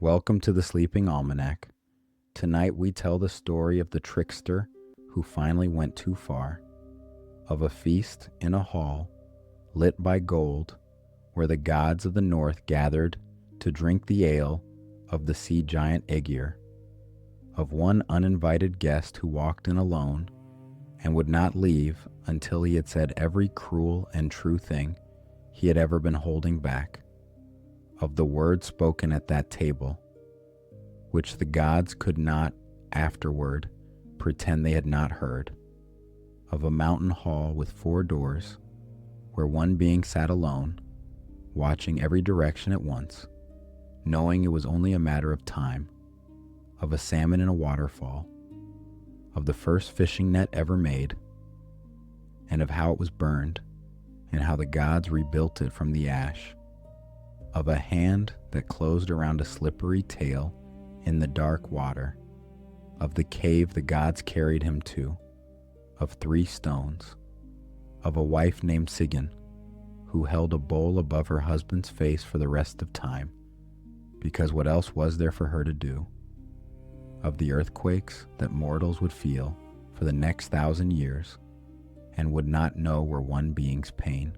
Welcome to the Sleeping Almanac. Tonight we tell the story of the trickster who finally went too far, of a feast in a hall lit by gold where the gods of the north gathered to drink the ale of the sea giant Ægir, of one uninvited guest who walked in alone and would not leave until he had said every cruel and true thing he had ever been holding back, of the words spoken at that table, which the gods could not afterward pretend they had not heard, of a mountain hall with 4 doors, where one being sat alone, watching every direction at once, knowing it was only a matter of time, of a salmon in a waterfall, of the first fishing net ever made, and of how it was burned, and how the gods rebuilt it from the ash, of a hand that closed around a slippery tail in the dark water, of the cave the gods carried him to, of 3 stones, of a wife named Sigyn, who held a bowl above her husband's face for the rest of time, because what else was there for her to do, of the earthquakes that mortals would feel for the next 1,000 years, and would not know were one being's pain.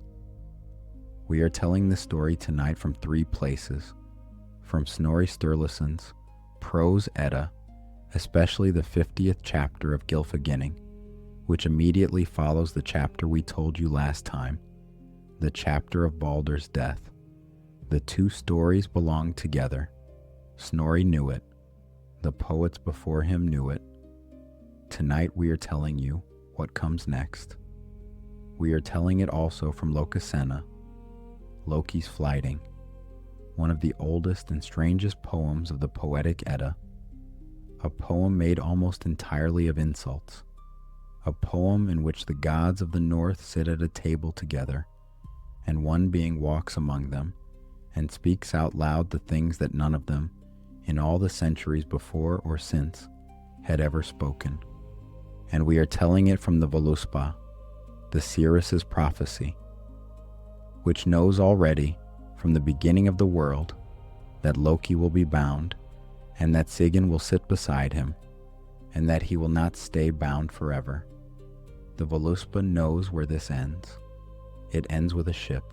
We are telling this story tonight from 3 places, from Snorri Sturluson's Prose Edda, especially the 50th chapter of Gylfaginning, which immediately follows the chapter we told you last time, the chapter of Baldur's death. The 2 stories belong together. Snorri knew it. The poets before him knew it. Tonight we are telling you what comes next. We are telling it also from Lokasenna, Loki's Flyting, one of the oldest and strangest poems of the poetic Edda, a poem made almost entirely of insults, a poem in which the gods of the north sit at a table together, and one being walks among them and speaks out loud the things that none of them, in all the centuries before or since, had ever spoken. And we are telling it from the Voluspa, the seeress's prophecy, which knows already from the beginning of the world that Loki will be bound, and that Sigyn will sit beside him, and that he will not stay bound forever. The Voluspa knows where this ends. It ends with a ship,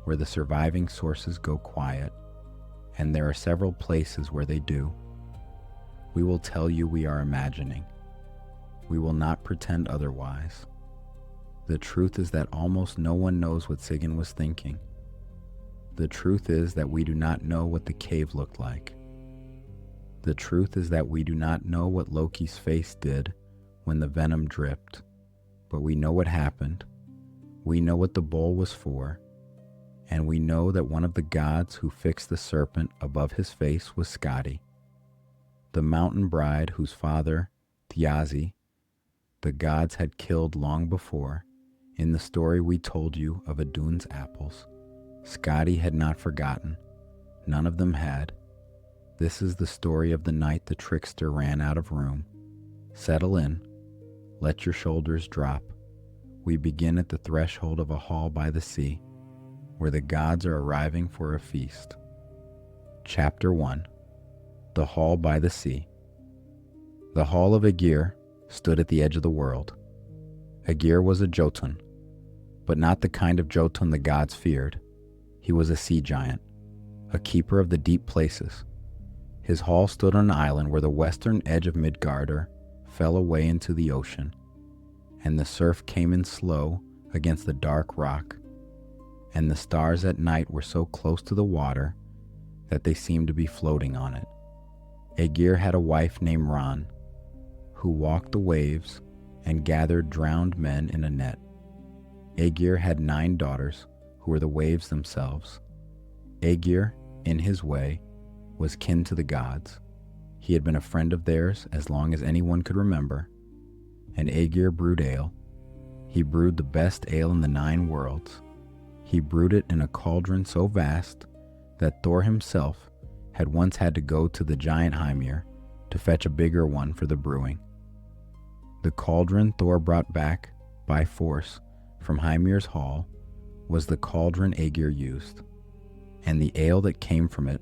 where the surviving sources go quiet, and there are several places where they do. We will tell you we are imagining. We will not pretend otherwise. The truth is that almost no one knows what Sigyn was thinking. The truth is that we do not know what the cave looked like. The truth is that we do not know what Loki's face did when the venom dripped, but we know what happened. We know what the bowl was for, and we know that one of the gods who fixed the serpent above his face was Skaði, the mountain bride whose father, Thiazi, the gods had killed long before. In the story we told you of Iðunn's apples, Skaði had not forgotten. None of them had. This is the story of the night the trickster ran out of room. Settle in. Let your shoulders drop. We begin at the threshold of a hall by the sea, where the gods are arriving for a feast. Chapter 1. The Hall by the Sea. The Hall of Ægir stood at the edge of the world. Ægir was a Jotun, but not the kind of Jotun the gods feared. He was a sea giant, a keeper of the deep places. His hall stood on an island where the western edge of Midgardr fell away into the ocean, and the surf came in slow against the dark rock, and the stars at night were so close to the water that they seemed to be floating on it. Ægir had a wife named Ran, who walked the waves and gathered drowned men in a net. Ægir had 9 daughters, who were the waves themselves. Ægir, in his way, was kin to the gods. He had been a friend of theirs as long as anyone could remember. And Ægir brewed ale. He brewed the best ale in the 9 worlds. He brewed it in a cauldron so vast that Þórr himself had once had to go to the giant Heimir to fetch a bigger one for the brewing. The cauldron Þórr brought back by force from Heimir's hall was the cauldron Ægir used, and the ale that came from it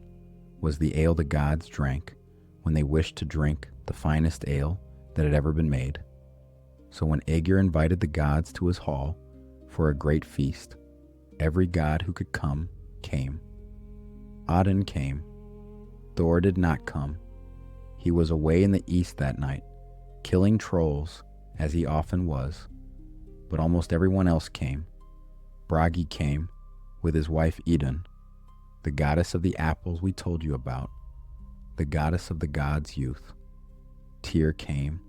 was the ale the gods drank when they wished to drink the finest ale that had ever been made. So when Ægir invited the gods to his hall for a great feast, every god who could come came. Óðinn came. Þórr did not come. He was away in the east that night, killing trolls, as he often was. But almost everyone else came. Bragi came, with his wife Iðunn, the goddess of the apples we told you about, the goddess of the gods' youth. Týr came,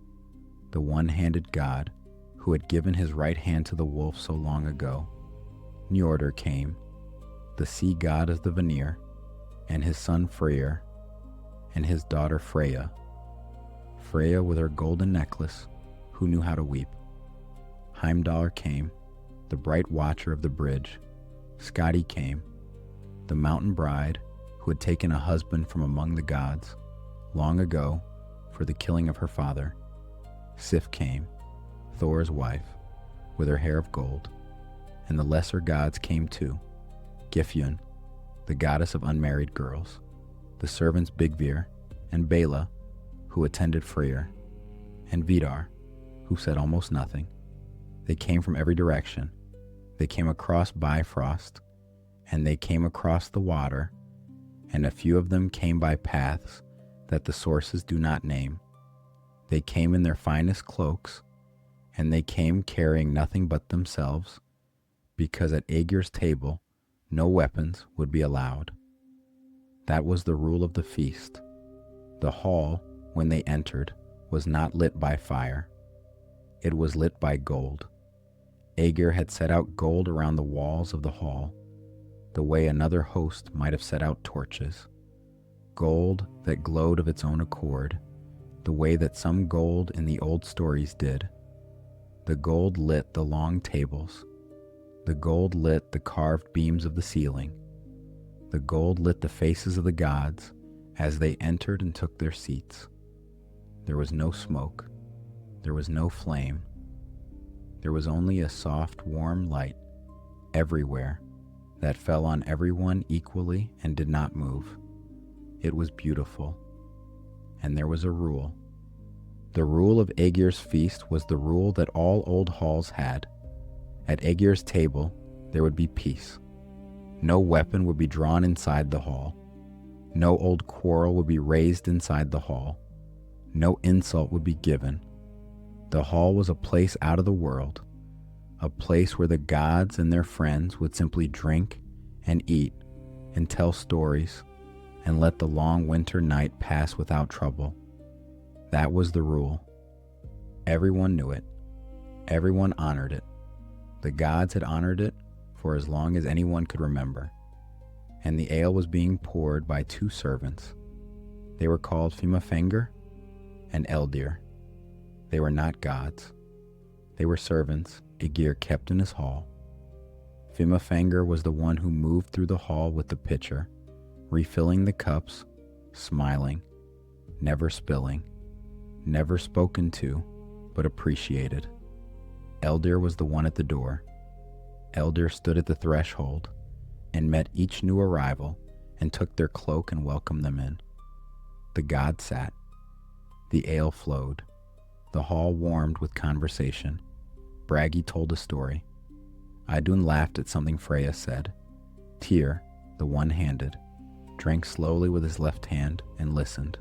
the one-handed god who had given his right hand to the wolf so long ago. Njordr came, the sea god of the Vanir, and his son Freyr, and his daughter Freyja. Freyja with her golden necklace, who knew how to weep. Heimdallr came, the bright watcher of the bridge. Skaði came, the mountain bride who had taken a husband from among the gods long ago for the killing of her father. Sif came, Thor's wife, with her hair of gold, and the lesser gods came too. Gefjun, the goddess of unmarried girls, the servants Bigvir and Bela, who attended Freyr, and Vidar, who said almost nothing. They came from every direction. They came across Bifrost, and they came across the water, and a few of them came by paths that the sources do not name. They came in their finest cloaks, and they came carrying nothing but themselves, because at Ægir's table no weapons would be allowed. That was the rule of the feast. The hall, when they entered, was not lit by fire. It was lit by gold. Ægir had set out gold around the walls of the hall, the way another host might have set out torches. Gold that glowed of its own accord, the way that some gold in the old stories did. The gold lit the long tables. The gold lit the carved beams of the ceiling. The gold lit the faces of the gods as they entered and took their seats. There was no smoke. There was no flame. There was only a soft, warm light everywhere that fell on everyone equally and did not move. It was beautiful. And there was a rule. The rule of Ægir's feast was the rule that all old halls had. At Ægir's table, there would be peace. No weapon would be drawn inside the hall. No old quarrel would be raised inside the hall. No insult would be given. The hall was a place out of the world, a place where the gods and their friends would simply drink and eat and tell stories and let the long winter night pass without trouble. That was the rule. Everyone knew it. Everyone honored it. The gods had honored it for as long as anyone could remember. And the ale was being poured by two servants. They were called Fimafengr and Eldir. They were not gods. They were servants Ægir kept in his hall. Fimafengr was the one who moved through the hall with the pitcher, refilling the cups, smiling, never spilling, never spoken to, but appreciated. Eldir was the one at the door. Eldir stood at the threshold and met each new arrival and took their cloak and welcomed them in. The gods sat. The ale flowed. The hall warmed with conversation. Bragi told a story. Iðunn laughed at something Freyja said. Týr, the one-handed, drank slowly with his left hand and listened.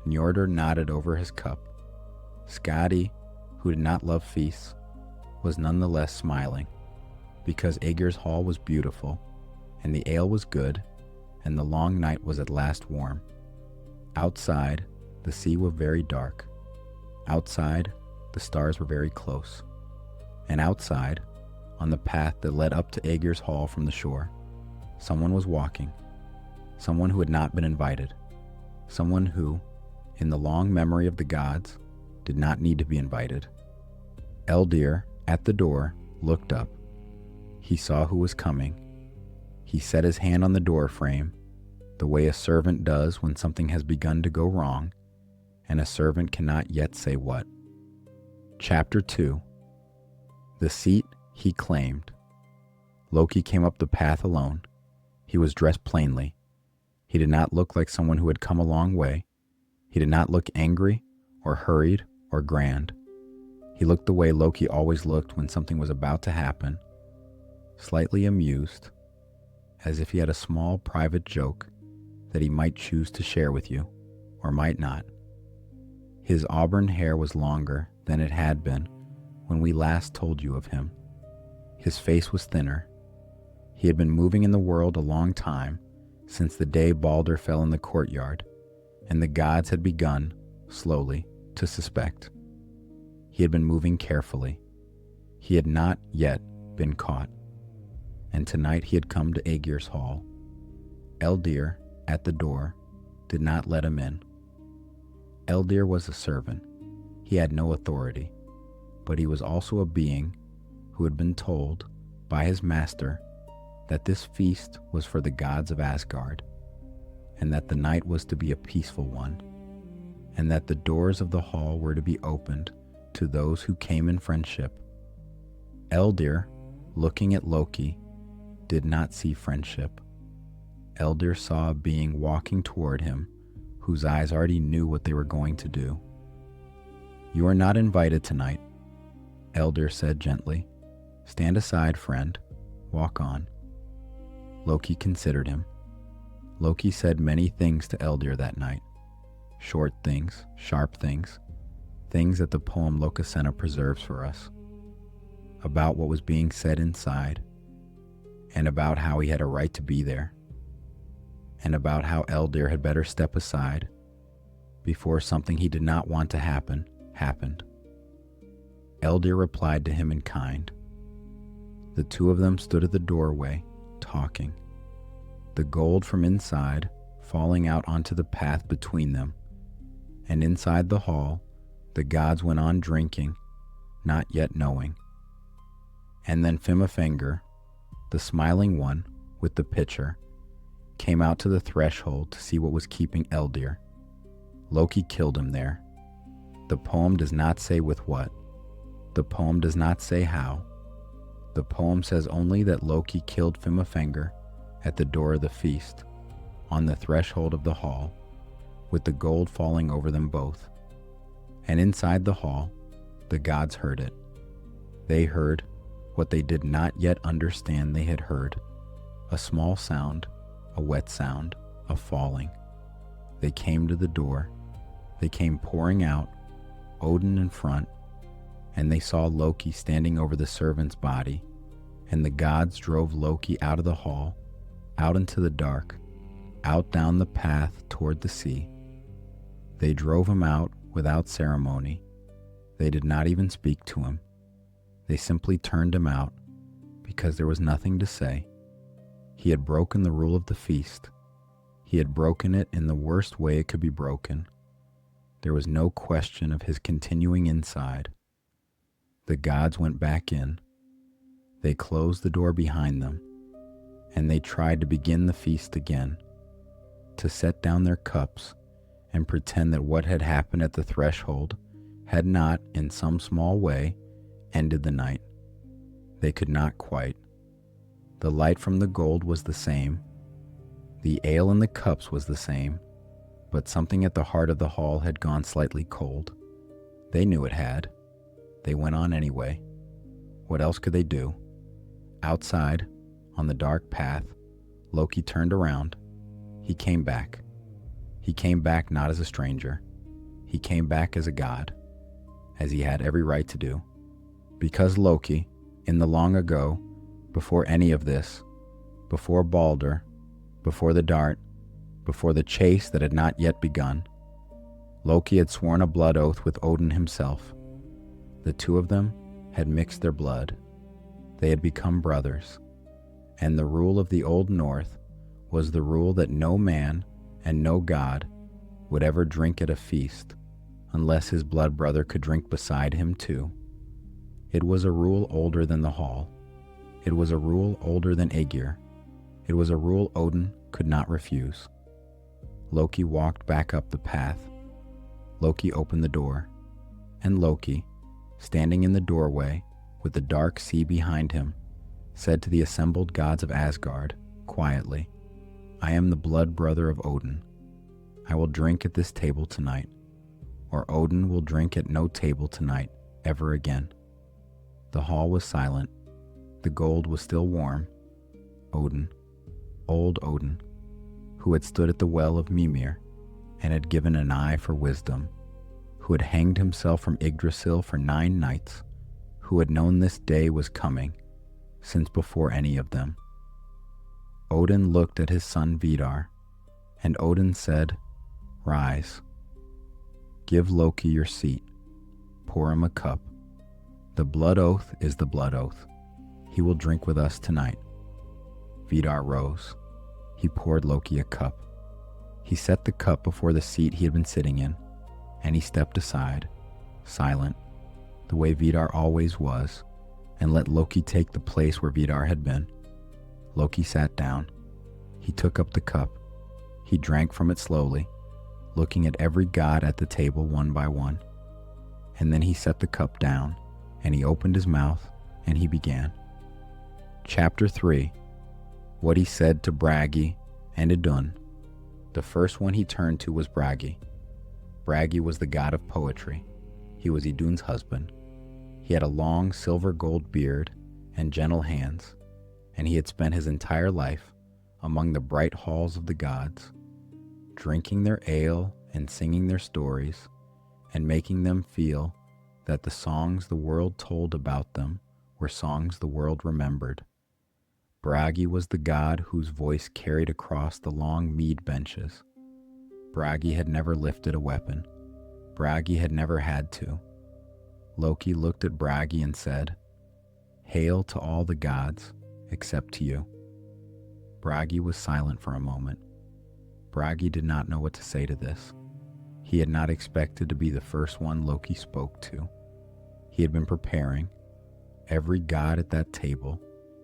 Njordr nodded over his cup. Skaði, who did not love feasts, was nonetheless smiling, because Ægir's hall was beautiful, and the ale was good, and the long night was at last warm. Outside, the sea was very dark. Outside, the stars were very close. And outside, on the path that led up to Ægir's hall from the shore, someone was walking. Someone who had not been invited. Someone who, in the long memory of the gods, did not need to be invited. Eldir, at the door, looked up. He saw who was coming. He set his hand on the door frame, the way a servant does when something has begun to go wrong, and a servant cannot yet say what. Chapter 2. The seat he claimed. Loki came up the path alone. He was dressed plainly. He did not look like someone who had come a long way. He did not look angry or hurried or grand. He looked the way Loki always looked when something was about to happen, slightly amused, as if he had a small private joke that he might choose to share with you, or might not. His auburn hair was longer than it had been when we last told you of him. His face was thinner. He had been moving in the world a long time, since the day Baldur fell in the courtyard, and the gods had begun, slowly, to suspect. He had been moving carefully. He had not yet been caught. And tonight he had come to Ægir's hall. Eldir, at the door, did not let him in. Eldir was a servant. He had no authority, but he was also a being who had been told by his master that this feast was for the gods of Asgard, and that the night was to be a peaceful one, and that the doors of the hall were to be opened to those who came in friendship. Eldir, looking at Loki, did not see friendship. Eldir saw a being walking toward him whose eyes already knew what they were going to do. "You are not invited tonight," Eldir said gently. "Stand aside, friend. Walk on." Loki considered him. Loki said many things to Eldir that night. Short things, sharp things, things that the poem Lokasenna preserves for us. About what was being said inside, and about how he had a right to be there, and about how Eldir had better step aside before something he did not want to happen happened. Eldir replied to him in kind. The two of them stood at the doorway, talking, the gold from inside falling out onto the path between them, and inside the hall the gods went on drinking, not yet knowing. And then Fimmafengr, the smiling one with the pitcher, came out to the threshold to see what was keeping Eldir. Loki killed him there. The poem does not say with what. The poem does not say how. The poem says only that Loki killed Fimmafengr at the door of the feast, on the threshold of the hall, with the gold falling over them both. And inside the hall, the gods heard it. They heard what they did not yet understand they had heard, a small sound, a wet sound, a falling. They came to the door. They came pouring out, Óðinn in front, and they saw Loki standing over the servant's body, and the gods drove Loki out of the hall, out into the dark, out down the path toward the sea. They drove him out without ceremony. They did not even speak to him. They simply turned him out because there was nothing to say. He had broken the rule of the feast. He had broken it in the worst way it could be broken. There was no question of his continuing inside. The gods went back in. They closed the door behind them, and they tried to begin the feast again, to set down their cups and pretend that what had happened at the threshold had not, in some small way, ended the night. They could not quite. The light from the gold was the same. The ale in the cups was the same, but something at the heart of the hall had gone slightly cold. They knew it had. They went on anyway. What else could they do? Outside, on the dark path, Loki turned around. He came back. He came back not as a stranger. He came back as a god, as he had every right to do. Because Loki, in the long ago, before any of this, before Baldur, before the dart, before the chase that had not yet begun, Loki had sworn a blood oath with Óðinn himself. The two of them had mixed their blood. They had become brothers. And the rule of the Old North was the rule that no man and no god would ever drink at a feast unless his blood brother could drink beside him too. It was a rule older than the hall. It was a rule older than Ægir. It was a rule Óðinn could not refuse. Loki walked back up the path. Loki opened the door, and Loki, standing in the doorway with the dark sea behind him, said to the assembled gods of Asgard, quietly, I am the blood brother of Óðinn. I will drink at this table tonight, or Óðinn will drink at no table tonight ever again." The hall was silent. The gold was still warm. Óðinn, old Óðinn, who had stood at the well of Mimir and had given an eye for wisdom, who had hanged himself from Yggdrasil for 9 nights, who had known this day was coming since before any of them. Óðinn looked at his son Vidar, and Óðinn said, "Rise. Give Loki your seat. Pour him a cup. The blood oath is the blood oath. He will drink with us tonight." Vidar rose. He poured Loki a cup. He set the cup before the seat he had been sitting in, and he stepped aside, silent, the way Vidar always was, and let Loki take the place where Vidar had been. Loki sat down. He took up the cup. He drank from it slowly, looking at every god at the table one by one. And then he set the cup down, and he opened his mouth, and he began. Chapter 3. What he said to Bragi and Iðunn. The first one he turned to was Bragi. Bragi was the god of poetry. He was Idunn's husband. He had a long silver gold beard and gentle hands, and he had spent his entire life among the bright halls of the gods, drinking their ale and singing their stories, and making them feel that the songs the world told about them were songs the world remembered. Bragi was the god whose voice carried across the long mead benches. Bragi had never lifted a weapon. Bragi had never had to. Loki looked at Bragi and said, "Hail to all the gods, except to you." Bragi was silent for a moment. Bragi did not know what to say to this. He had not expected to be the first one Loki spoke to. He had been preparing. Every god at that table,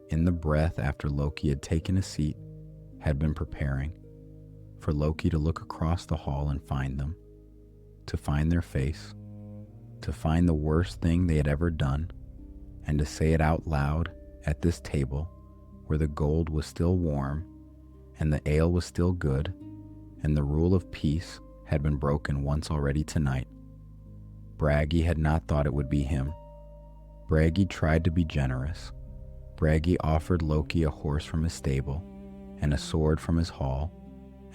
in the breath after Loki had taken a seat, had been preparing for Loki to look across the hall and find them, to find their face, to find the worst thing they had ever done, and to say it out loud at this table where the gold was still warm and the ale was still good and the rule of peace had been broken once already tonight. Bragi had not thought it would be him. Bragi tried to be generous. Bragi offered Loki a horse from his stable, and a sword from his hall,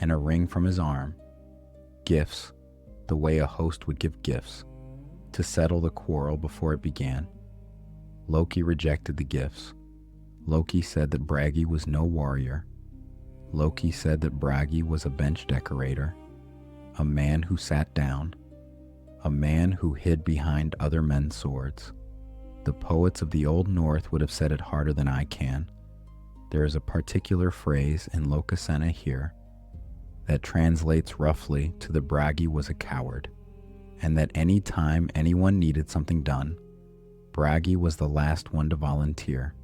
and a ring from his arm. Gifts, the way a host would give gifts, to settle the quarrel before it began. Loki rejected the gifts. Loki said that Bragi was no warrior. Loki said that Bragi was a bench decorator, a man who sat down, a man who hid behind other men's swords. The poets of the Old North would have said it harder than I can. There is a particular phrase in Lokasenna here that translates roughly to the Bragi was a coward, and that any time anyone needed something done, Bragi was the last one to volunteer.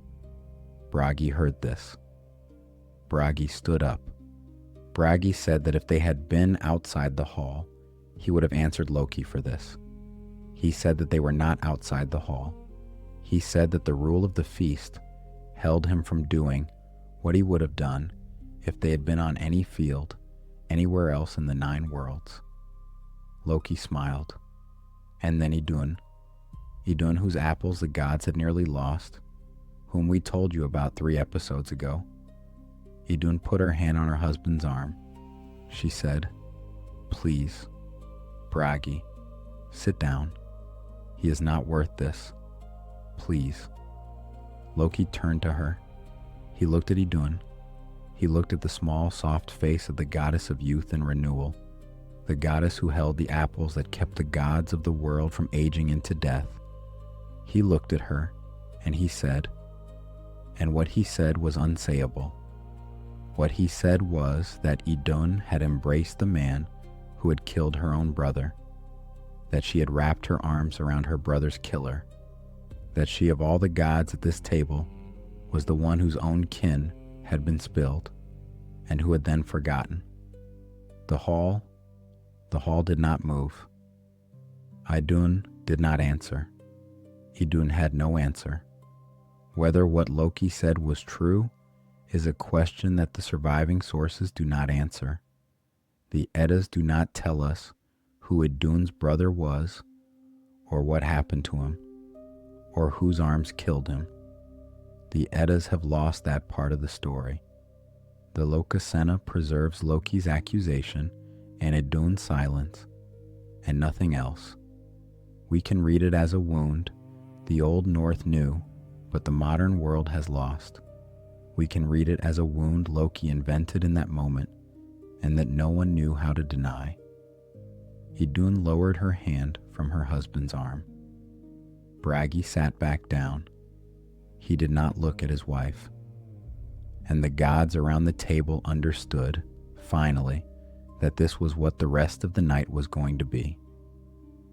Bragi heard this. Bragi stood up. Bragi said that if they had been outside the hall, he would have answered Loki for this. He said that they were not outside the hall. He said that the rule of the feast held him from doing what he would have done if they had been on any field, anywhere else in the 9 worlds. Loki smiled. And then Iðunn whose apples the gods had nearly lost, whom we told you about 3 episodes ago. Iðunn put her hand on her husband's arm. She said, "Please, Bragi, sit down. He is not worth this. Please." Loki turned to her. He looked at Iðunn. He looked at the small, soft face of the goddess of youth and renewal, the goddess who held the apples that kept the gods of the world from aging into death. He looked at her, and he said, and what he said was unsayable. What he said was that Iðunn had embraced the man who had killed her own brother, that she had wrapped her arms around her brother's killer, that she of all the gods at this table was the one whose own kin had been spilled, and who had then forgotten. The hall did not move. Iðunn did not answer. Iðunn had no answer. Whether what Loki said was true is a question that the surviving sources do not answer. The Eddas do not tell us who Iðunn's brother was, or what happened to him, or whose arms killed him. The Eddas have lost that part of the story. The Lokasenna preserves Loki's accusation and Iðunn's silence, and nothing else. We can read it as a wound the Old North knew, but the modern world has lost. We can read it as a wound Loki invented in that moment, and that no one knew how to deny. Iðunn lowered her hand from her husband's arm. Bragi sat back down. He did not look at his wife. And the gods around the table understood, finally, that this was what the rest of the night was going to be.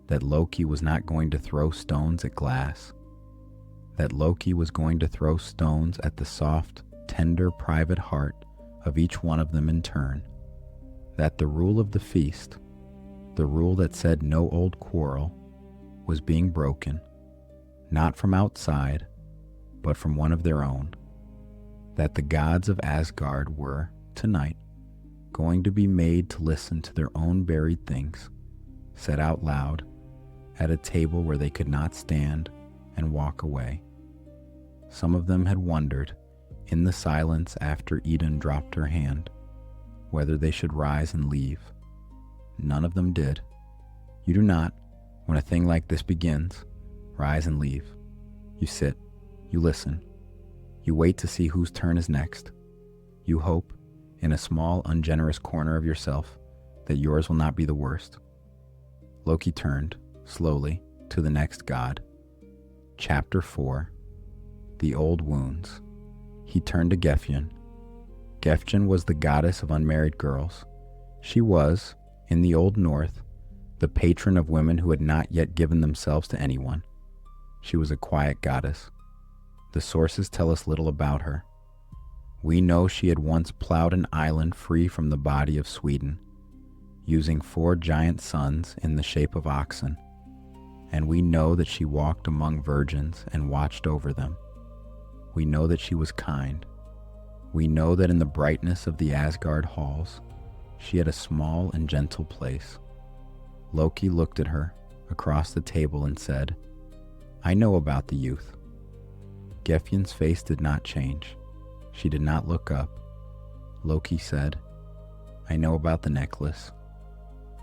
That Loki was not going to throw stones at glass. That Loki was going to throw stones at the soft, tender, private heart of each one of them in turn. That the rule of the feast, the rule that said no old quarrel, was being broken, not from outside, but from one of their own. That the gods of Asgard were, tonight, going to be made to listen to their own buried things, said out loud, at a table where they could not stand and walk away. Some of them had wondered, in the silence after Iðunn dropped her hand, whether they should rise and leave. None of them did. You do not, when a thing like this begins, rise and leave. You sit, you listen, you wait to see whose turn is next. You hope, in a small, ungenerous corner of yourself, that yours will not be the worst. Loki turned, slowly, to the next god. Chapter 4. The Old Wounds. He turned to Gefjun. Gefjun was the goddess of unmarried girls. She was, in the Old North, the patron of women who had not yet given themselves to anyone. She was a quiet goddess. The sources tell us little about her. We know she had once plowed an island free from the body of Sweden, using 4 giant sons in the shape of oxen, and we know that she walked among virgins and watched over them. We know that she was kind. We know that in the brightness of the Asgard halls, she had a small and gentle place. Loki looked at her across the table and said, "I know about the youth." Gefjun's face did not change. She did not look up. Loki said, "I know about the necklace.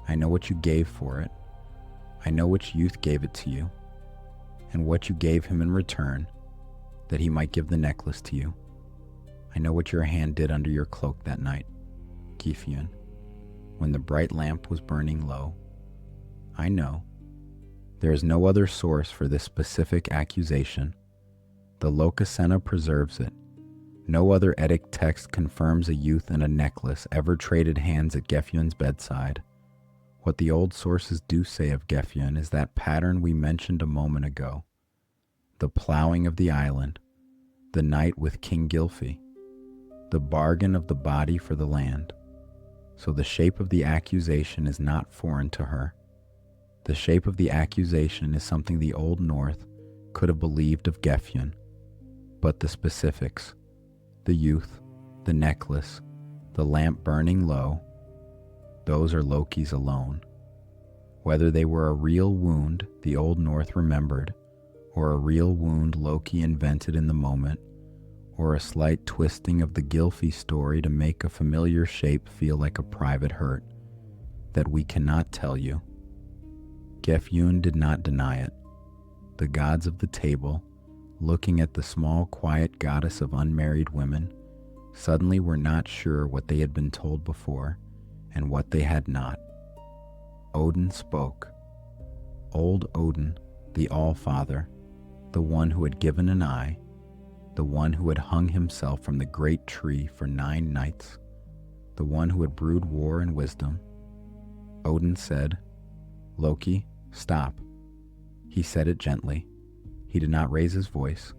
I know what you gave for it. I know which youth gave it to you, and what you gave him in return, that he might give the necklace to you. I know what your hand did under your cloak that night, Gefjun, when the bright lamp was burning low. I know. There is no other source for this specific accusation. The Lokasenna preserves it. No other Eddic text confirms a youth and a necklace ever traded hands at Gefjun's bedside. What the old sources do say of Gefjun is that pattern we mentioned a moment ago. The plowing of the island, the night with King Gylfi, the bargain of the body for the land. So the shape of the accusation is not foreign to her. The shape of the accusation is something the Old North could have believed of Gefjun, but the specifics, the youth, the necklace, the lamp burning low, those are Loki's alone. Whether they were a real wound the Old North remembered, or a real wound Loki invented in the moment, or a slight twisting of the Gylfi story to make a familiar shape feel like a private hurt, that we cannot tell you. Gefjun did not deny it. The gods of the table, looking at the small, quiet goddess of unmarried women, suddenly were not sure what they had been told before and what they had not. Óðinn spoke. Old Óðinn, the All-Father, the one who had given an eye, the one who had hung himself from the great tree for 9 nights, the one who had brewed war and wisdom. Óðinn said, "Loki, stop." He said it gently. He did not raise his voice.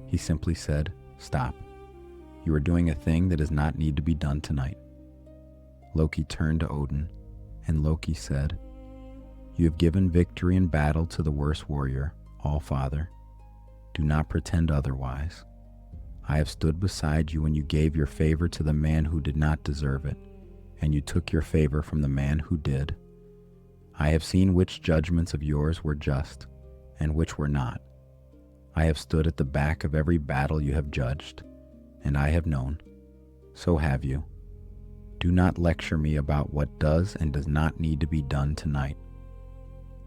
He simply said, "Stop. You are doing a thing that does not need to be done tonight." Loki turned to Óðinn, and Loki said, "You have given victory in battle to the worst warrior, All-Father. Do not pretend otherwise. I have stood beside you when you gave your favor to the man who did not deserve it, and you took your favor from the man who did. I have seen which judgments of yours were just, and which were not. I have stood at the back of every battle you have judged, and I have known. So have you. Do not lecture me about what does and does not need to be done tonight.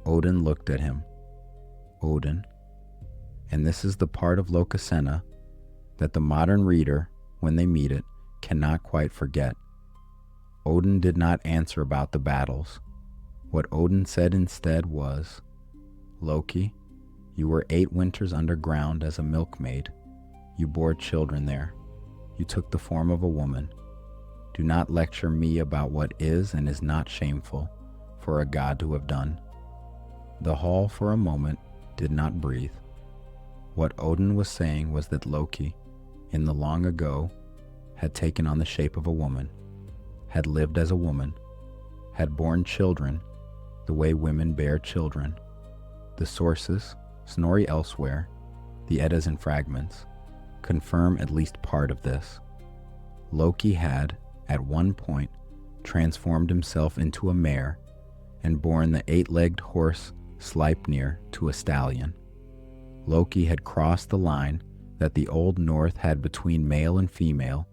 Óðinn looked at him. Óðinn, and this is the part of Lokasenna that the modern reader, when they meet it, cannot quite forget. Óðinn did not answer about the battles. What Óðinn said instead was, Loki, you were 8 winters underground as a milkmaid. You bore children there. You took the form of a woman. Do not lecture me about what is and is not shameful for a god to have done. The hall for a moment did not breathe. What Óðinn was saying was that Loki, in the long ago, had taken on the shape of a woman, had lived as a woman, had borne children the way women bear children. The sources, Snorri elsewhere, the Eddas and fragments, confirm at least part of this. Loki had, at one point, transformed himself into a mare and borne the 8-legged horse Sleipnir to a stallion. Loki had crossed the line that the Old North had between male and female,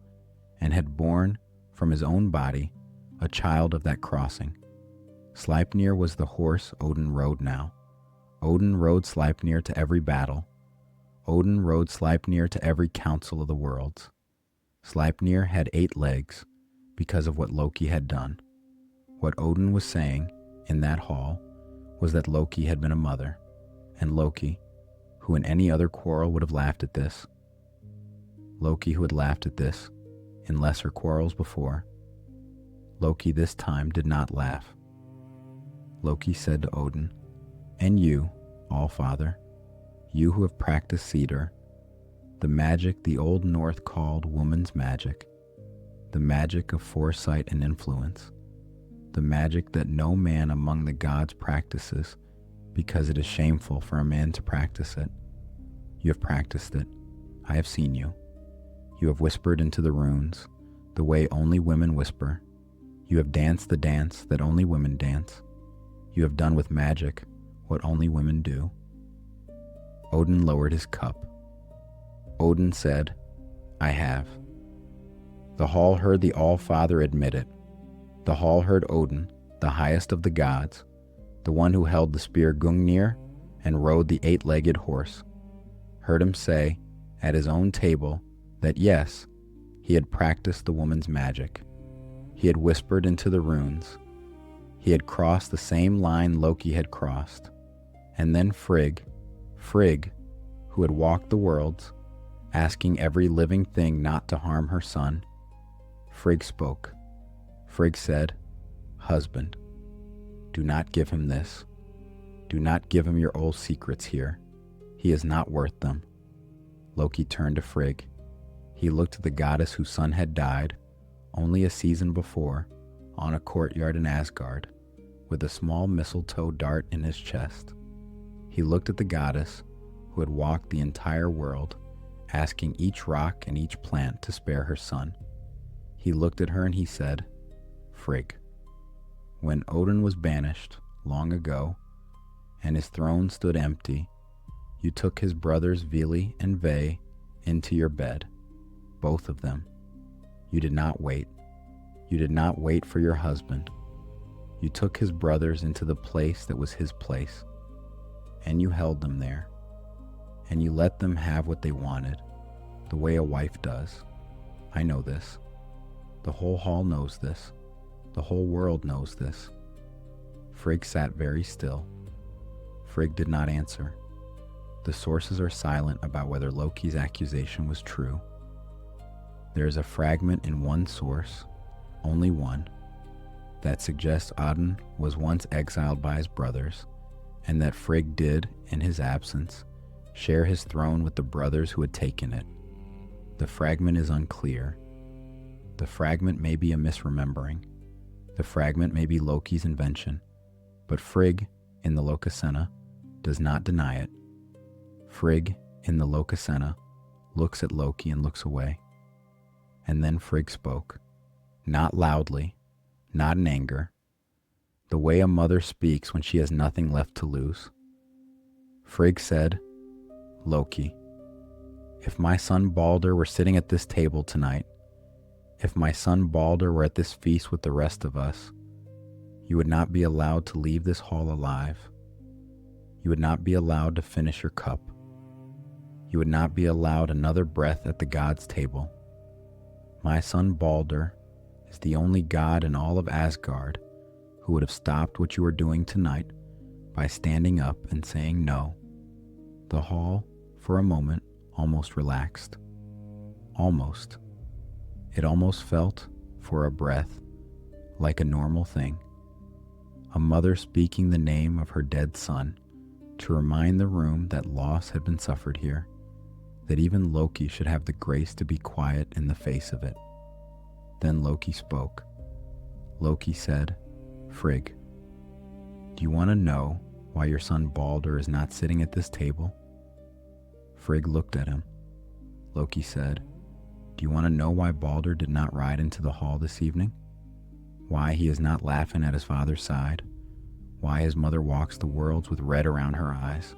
and had borne from his own body a child of that crossing. Sleipnir was the horse Óðinn rode now. Óðinn rode Sleipnir to every battle. Óðinn rode Sleipnir to every council of the worlds. Sleipnir had 8 legs because of what Loki had done. What Óðinn was saying in that hall was that Loki had been a mother, and Loki, who in any other quarrel would have laughed at this, Loki who had laughed at this in lesser quarrels before, Loki this time did not laugh. Loki said to Óðinn, and you, All-Father, you who have practiced cedar, the magic the Old North called woman's magic, the magic of foresight and influence, the magic that no man among the gods practices because it is shameful for a man to practice it. You have practiced it. I have seen you. You have whispered into the runes, the way only women whisper. You have danced the dance that only women dance. You have done with magic what only women do. Óðinn lowered his cup. Óðinn said, I have. The hall heard the All-Father admit it. The hall heard Óðinn, the highest of the gods, the one who held the spear Gungnir and rode the 8-legged horse, heard him say at his own table that yes, he had practiced the woman's magic. He had whispered into the runes. He had crossed the same line Loki had crossed. And then Frigg, who had walked the worlds, asking every living thing not to harm her son, Frigg spoke. Frigg said, Husband, do not give him this. Do not give him your old secrets here. He is not worth them. Loki turned to Frigg. He looked at the goddess whose son had died only a season before on a courtyard in Asgard with a small mistletoe dart in his chest. He looked at the goddess who had walked the entire world, asking each rock and each plant to spare her son. He looked at her and he said, Frigg, when Óðinn was banished long ago and his throne stood empty, you took his brothers Vili and Ve into your bed, both of them. You did not wait. You did not wait for your husband. You took his brothers into the place that was his place, and you held them there, and you let them have what they wanted, the way a wife does. I know this. The whole hall knows this. The whole world knows this. Frigg sat very still. Frigg did not answer. The sources are silent about whether Loki's accusation was true. There is a fragment in one source, only one, that suggests Óðinn was once exiled by his brothers, and that Frigg did, in his absence, share his throne with the brothers who had taken it. The fragment is unclear. The fragment may be a misremembering. The fragment may be Loki's invention, but Frigg, in the Lokasenna, does not deny it. Frigg, in the Lokasenna, looks at Loki and looks away. And then Frigg spoke, not loudly, not in anger, the way a mother speaks when she has nothing left to lose. Frigg said, Loki, if my son Baldur were sitting at this table tonight, if my son Baldur were at this feast with the rest of us, you would not be allowed to leave this hall alive. You would not be allowed to finish your cup. You would not be allowed another breath at the gods' table. My son Baldur is the only god in all of Asgard who would have stopped what you are doing tonight by standing up and saying no. The hall, for a moment, almost relaxed. Almost. It almost felt, for a breath, like a normal thing. A mother speaking the name of her dead son to remind the room that loss had been suffered here, that even Loki should have the grace to be quiet in the face of it. Then Loki spoke. Loki said, Frigg, do you want to know why your son Baldur is not sitting at this table? Frigg looked at him. Loki said, do you want to know why Baldur did not ride into the hall this evening? Why he is not laughing at his father's side? Why his mother walks the worlds with red around her eyes?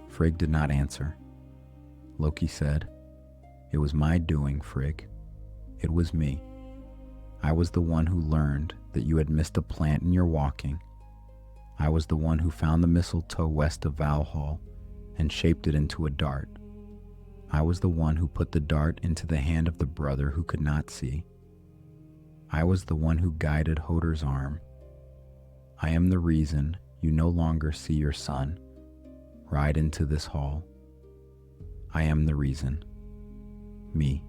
Frigg did not answer. Loki said, it was my doing, Frigg. It was me. I was the one who learned that you had missed a plant in your walking. I was the one who found the mistletoe west of Valhall and shaped it into a dart. I was the one who put the dart into the hand of the brother who could not see. I was the one who guided Hodor's arm. I am the reason you no longer see your son ride into this hall. I am the reason. Me.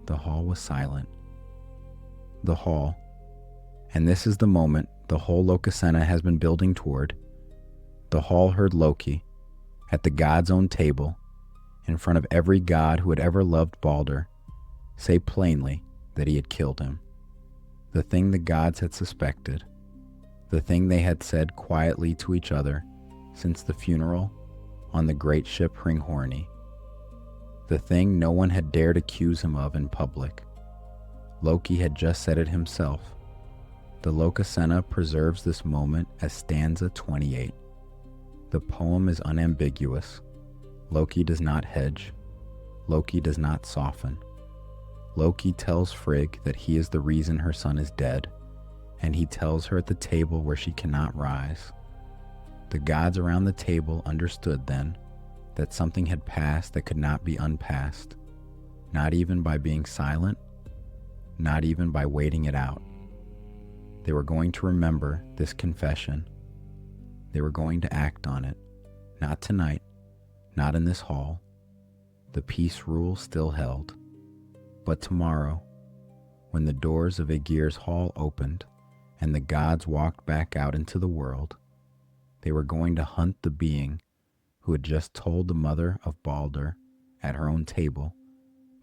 The hall was silent. The hall, and this is the moment the whole Lokasenna has been building toward. The hall heard Loki, at the god's own table, in front of every god who had ever loved Baldur, say plainly that he had killed him. The thing the gods had suspected, the thing they had said quietly to each other since the funeral on the great ship Hringhorni. The thing no one had dared accuse him of in public. Loki had just said it himself. The Lokasenna preserves this moment as stanza 28. The poem is unambiguous. Loki does not hedge. Loki does not soften. Loki tells Frigg that he is the reason her son is dead, and he tells her at the table where she cannot rise. The gods around the table understood then that something had passed that could not be unpassed, not even by being silent, not even by waiting it out. They were going to remember this confession. They were going to act on it, not tonight, not in this hall. The peace rule still held. But tomorrow, when the doors of Ægir's hall opened and the gods walked back out into the world, they were going to hunt the being who had just told the mother of Baldur at her own table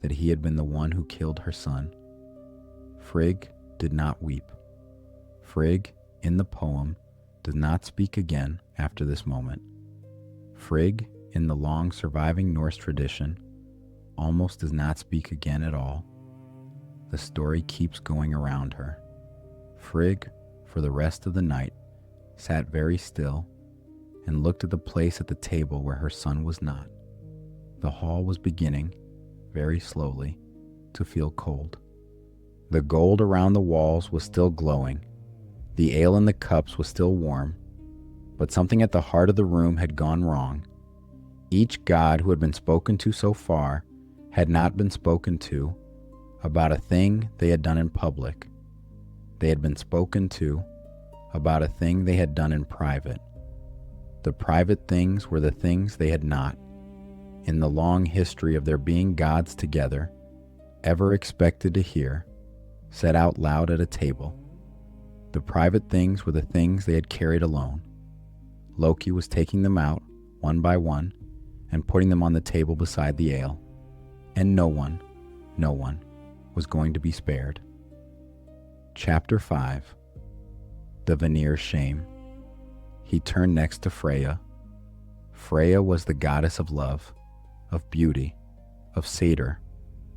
that he had been the one who killed her son. Frigg did not weep. Frigg, in the poem, does not speak again after this moment. Frigg, in the long surviving Norse tradition, almost does not speak again at all. The story keeps going around her. Frigg, for the rest of the night, sat very still and looked at the place at the table where her son was not. The hall was beginning, very slowly, to feel cold. The gold around the walls was still glowing. The ale in the cups was still warm, but something at the heart of the room had gone wrong. Each god who had been spoken to so far had not been spoken to about a thing they had done in public. They had been spoken to about a thing they had done in private. The private things were the things they had not, in the long history of their being gods together, ever expected to hear, said out loud at a table. The private things were the things they had carried alone. Loki was taking them out, one by one, and putting them on the table beside the ale. And no one was going to be spared. Chapter 5. The Vanir's Shame. He turned next to Freyja. Freyja was the goddess of love, of beauty, of satyr,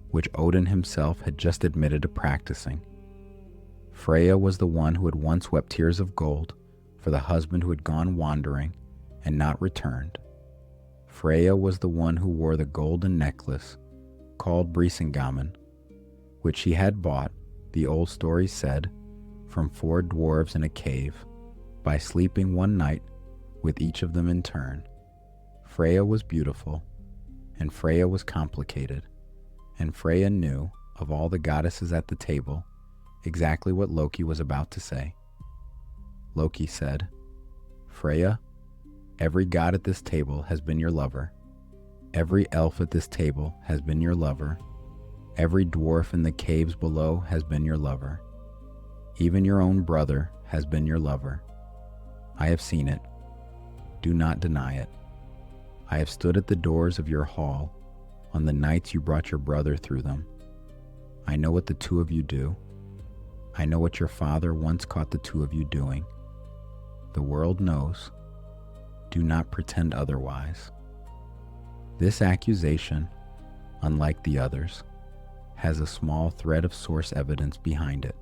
which Óðinn himself had just admitted to practicing. Freyja was the one who had once wept tears of gold for the husband who had gone wandering and not returned. Freyja was the one who wore the golden necklace called Brisingamen, which she had bought, the old story said, from 4 dwarves in a cave, by sleeping one night with each of them in turn. Freyja was beautiful, and Freyja was complicated, and Freyja knew, of all the goddesses at the table, exactly what Loki was about to say. Loki said, "Freyja, every god at this table has been your lover. Every elf at this table has been your lover. Every dwarf in the caves below has been your lover. Even your own brother has been your lover. I have seen it. Do not deny it. I have stood at the doors of your hall on the nights you brought your brother through them. I know what the two of you do. I know what your father once caught the two of you doing. The world knows. Do not pretend otherwise." This accusation, unlike the others, has a small thread of source evidence behind it.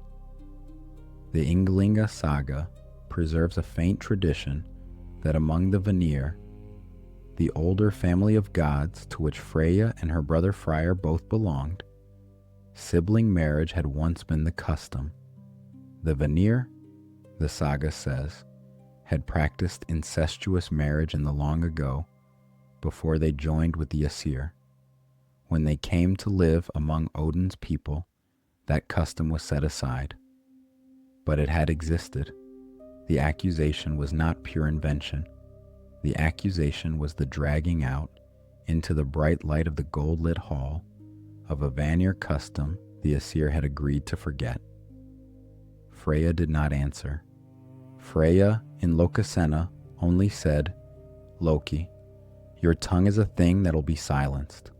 The Ynglinga saga preserves a faint tradition that among the Vanir, the older family of gods to which Freyja and her brother Freyr both belonged, sibling marriage had once been the custom. The Vanir, the saga says, had practiced incestuous marriage in the long ago before they joined with the Æsir. When they came to live among Ódinn's people, that custom was set aside. But it had existed. The accusation was not pure invention. The accusation was the dragging out into the bright light of the gold-lit hall of a Vanir custom the Æsir had agreed to forget. Freyja did not answer. Freyja in Lokasenna only said, "Loki, your tongue is a thing that'll be silenced.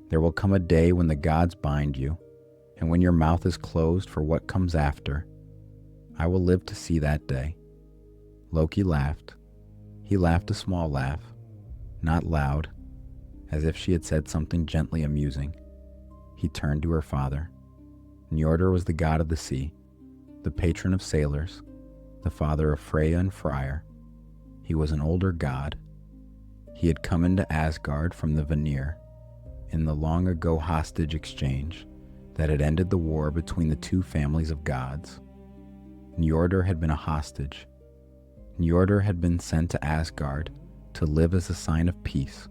There will come a day when the gods bind you, and when your mouth is closed for what comes after. I will live to see that day." Loki laughed. He laughed a small laugh, not loud, as if she had said something gently amusing. He turned to her father. Njordr was the god of the sea, the patron of sailors, the father of Freyja and Freyr. He was an older god. He had come into Asgard from the Vanir in the long ago hostage exchange that had ended the war between the two families of gods. Njordr had been a hostage. Njordr had been sent to Asgard to live as a sign of peace,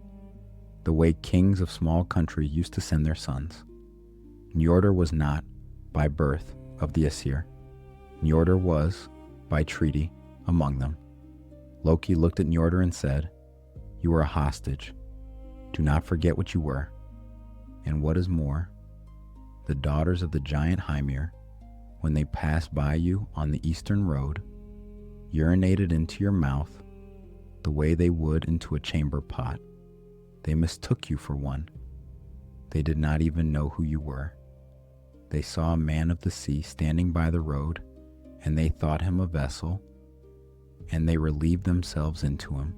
the way kings of small countries used to send their sons. Njordr was not, by birth, of the Æsir. Njordr was, by treaty, among them. Loki looked at Njordr and said, "You were a hostage. Do not forget what you were. And what is more, the daughters of the giant Heimir, when they passed by you on the eastern road, urinated into your mouth the way they would into a chamber pot. They mistook you for one. They did not even know who you were. They saw a man of the sea standing by the road, and they thought him a vessel, and they relieved themselves into him.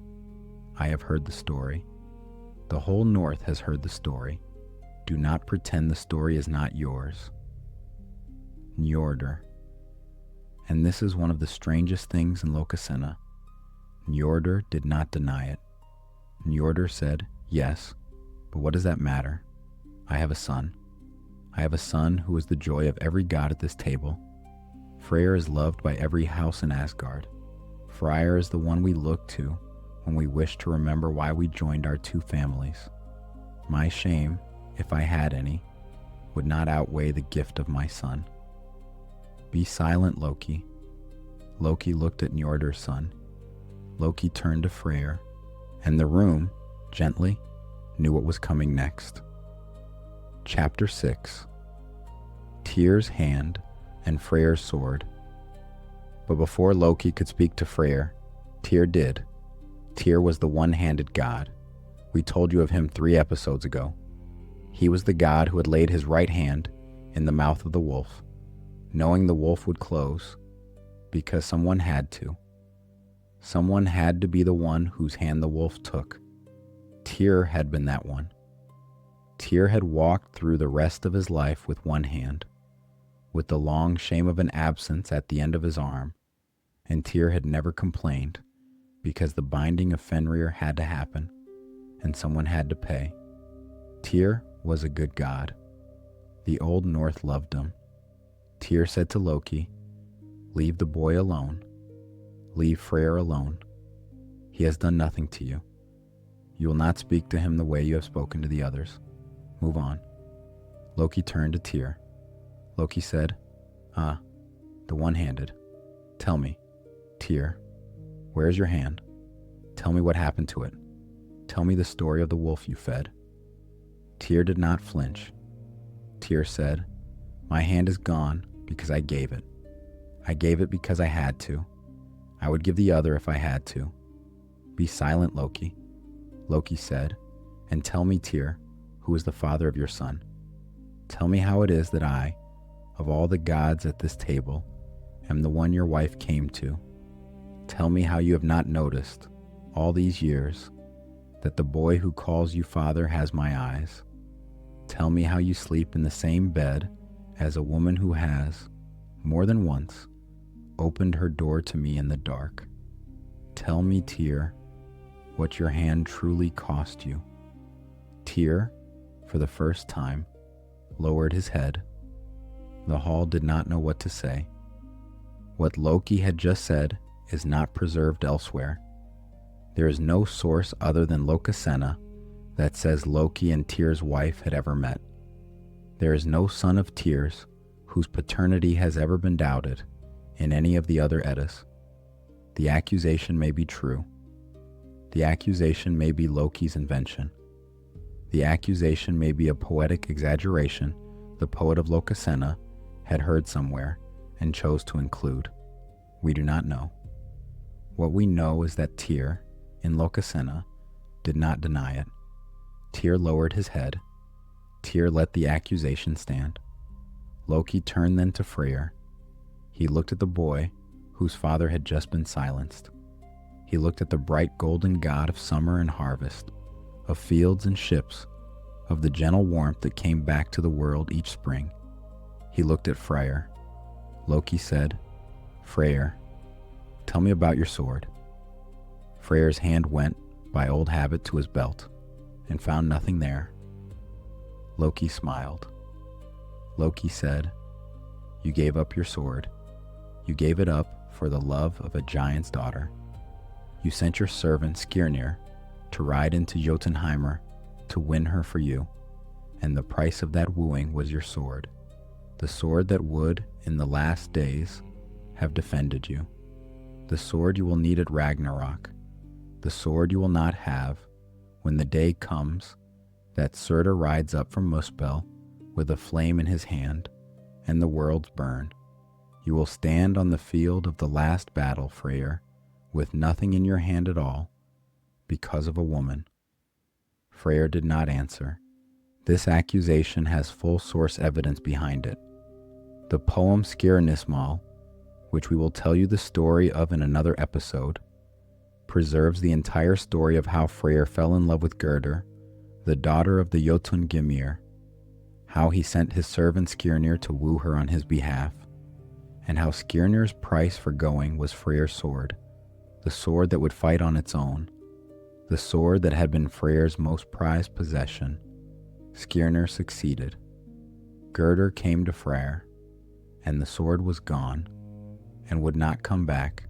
I have heard the story. The whole North has heard the story. Do not pretend the story is not yours." Njordr. And this is one of the strangest things in Lokasenna. Njordr did not deny it. Njordr said, "Yes, but what does that matter? I have a son. I have a son who is the joy of every god at this table. Freyr is loved by every house in Asgard. Freyr is the one we look to when we wish to remember why we joined our two families. My shame, if I had any, would not outweigh the gift of my son." "Be silent, Loki." Loki looked at Njordr's son. Loki turned to Freyr, and the room, gently, knew what was coming next. Chapter 6. Tyr's hand and Freyr's sword. But before Loki could speak to Freyr, Tyr did. Tyr was the one-handed god. We told you of him 3 episodes ago. He was the god who had laid his right hand in the mouth of the wolf, knowing the wolf would close, because someone had to. Someone had to be the one whose hand the wolf took. Tyr had been that one. Tyr had walked through the rest of his life with one hand, with the long shame of an absence at the end of his arm, and Tyr had never complained because the binding of Fenrir had to happen and someone had to pay. Tyr was a good god. The Old North loved him. Tyr said to Loki, "Leave the boy alone. Leave Freyr alone. He has done nothing to you. You will not speak to him the way you have spoken to the others. Move on." Loki turned to Tyr. Loki said, the one-handed. "Tell me, Tyr, where is your hand? Tell me what happened to it. Tell me the story of the wolf you fed." Tyr did not flinch. Tyr said, "My hand is gone because I gave it. I gave it because I had to. I would give the other if I had to." "Be silent, Loki," Loki said, "and tell me, Tyr, who is the father of your son. Tell me how it is that I, of all the gods at this table, am the one your wife came to. Tell me how you have not noticed, all these years, that the boy who calls you father has my eyes. Tell me how you sleep in the same bed as a woman who has, more than once, opened her door to me in the dark. Tell me, Tyr, what your hand truly cost you." Tyr, for the first time, lowered his head. The hall did not know what to say. What Loki had just said is not preserved elsewhere. There is no source other than Lokasenna that says Loki and Tyr's wife had ever met. There is no son of Tyr's whose paternity has ever been doubted in any of the other Eddas. The accusation may be true. The accusation may be Loki's invention. The accusation may be a poetic exaggeration the poet of Lokasenna had heard somewhere and chose to include. We do not know. What we know is that Tyr, in Lokasenna, did not deny it. Tyr lowered his head. Tyr let the accusation stand. Loki turned then to Freyr. He looked at the boy whose father had just been silenced. He looked at the bright golden god of summer and harvest, of fields and ships, of the gentle warmth that came back to the world each spring. He looked at Freyr. Loki said, "Freyr, tell me about your sword." Freyr's hand went, by old habit, to his belt, and found nothing there. Loki smiled. Loki said, "You gave up your sword. You gave it up for the love of a giant's daughter. You sent your servant Skirnir to ride into Jotunheimr to win her for you, and the price of that wooing was your sword, the sword that would, in the last days, have defended you, the sword you will need at Ragnarok, the sword you will not have when the day comes that Surtur rides up from Muspel with a flame in his hand, and the worlds burn. You will stand on the field of the last battle, Freyr, with nothing in your hand at all, because of a woman." Freyr did not answer. This accusation has full source evidence behind it. The poem Skirnismal, which we will tell you the story of in another episode, preserves the entire story of how Freyr fell in love with Gerdur, the daughter of the Jotungeimir, how he sent his servant Skirnir to woo her on his behalf, and how Skirnir's price for going was Freyr's sword, the sword that would fight on its own, the sword that had been Freyr's most prized possession. Skirnir succeeded. Gerdur came to Freyr, and the sword was gone, and would not come back,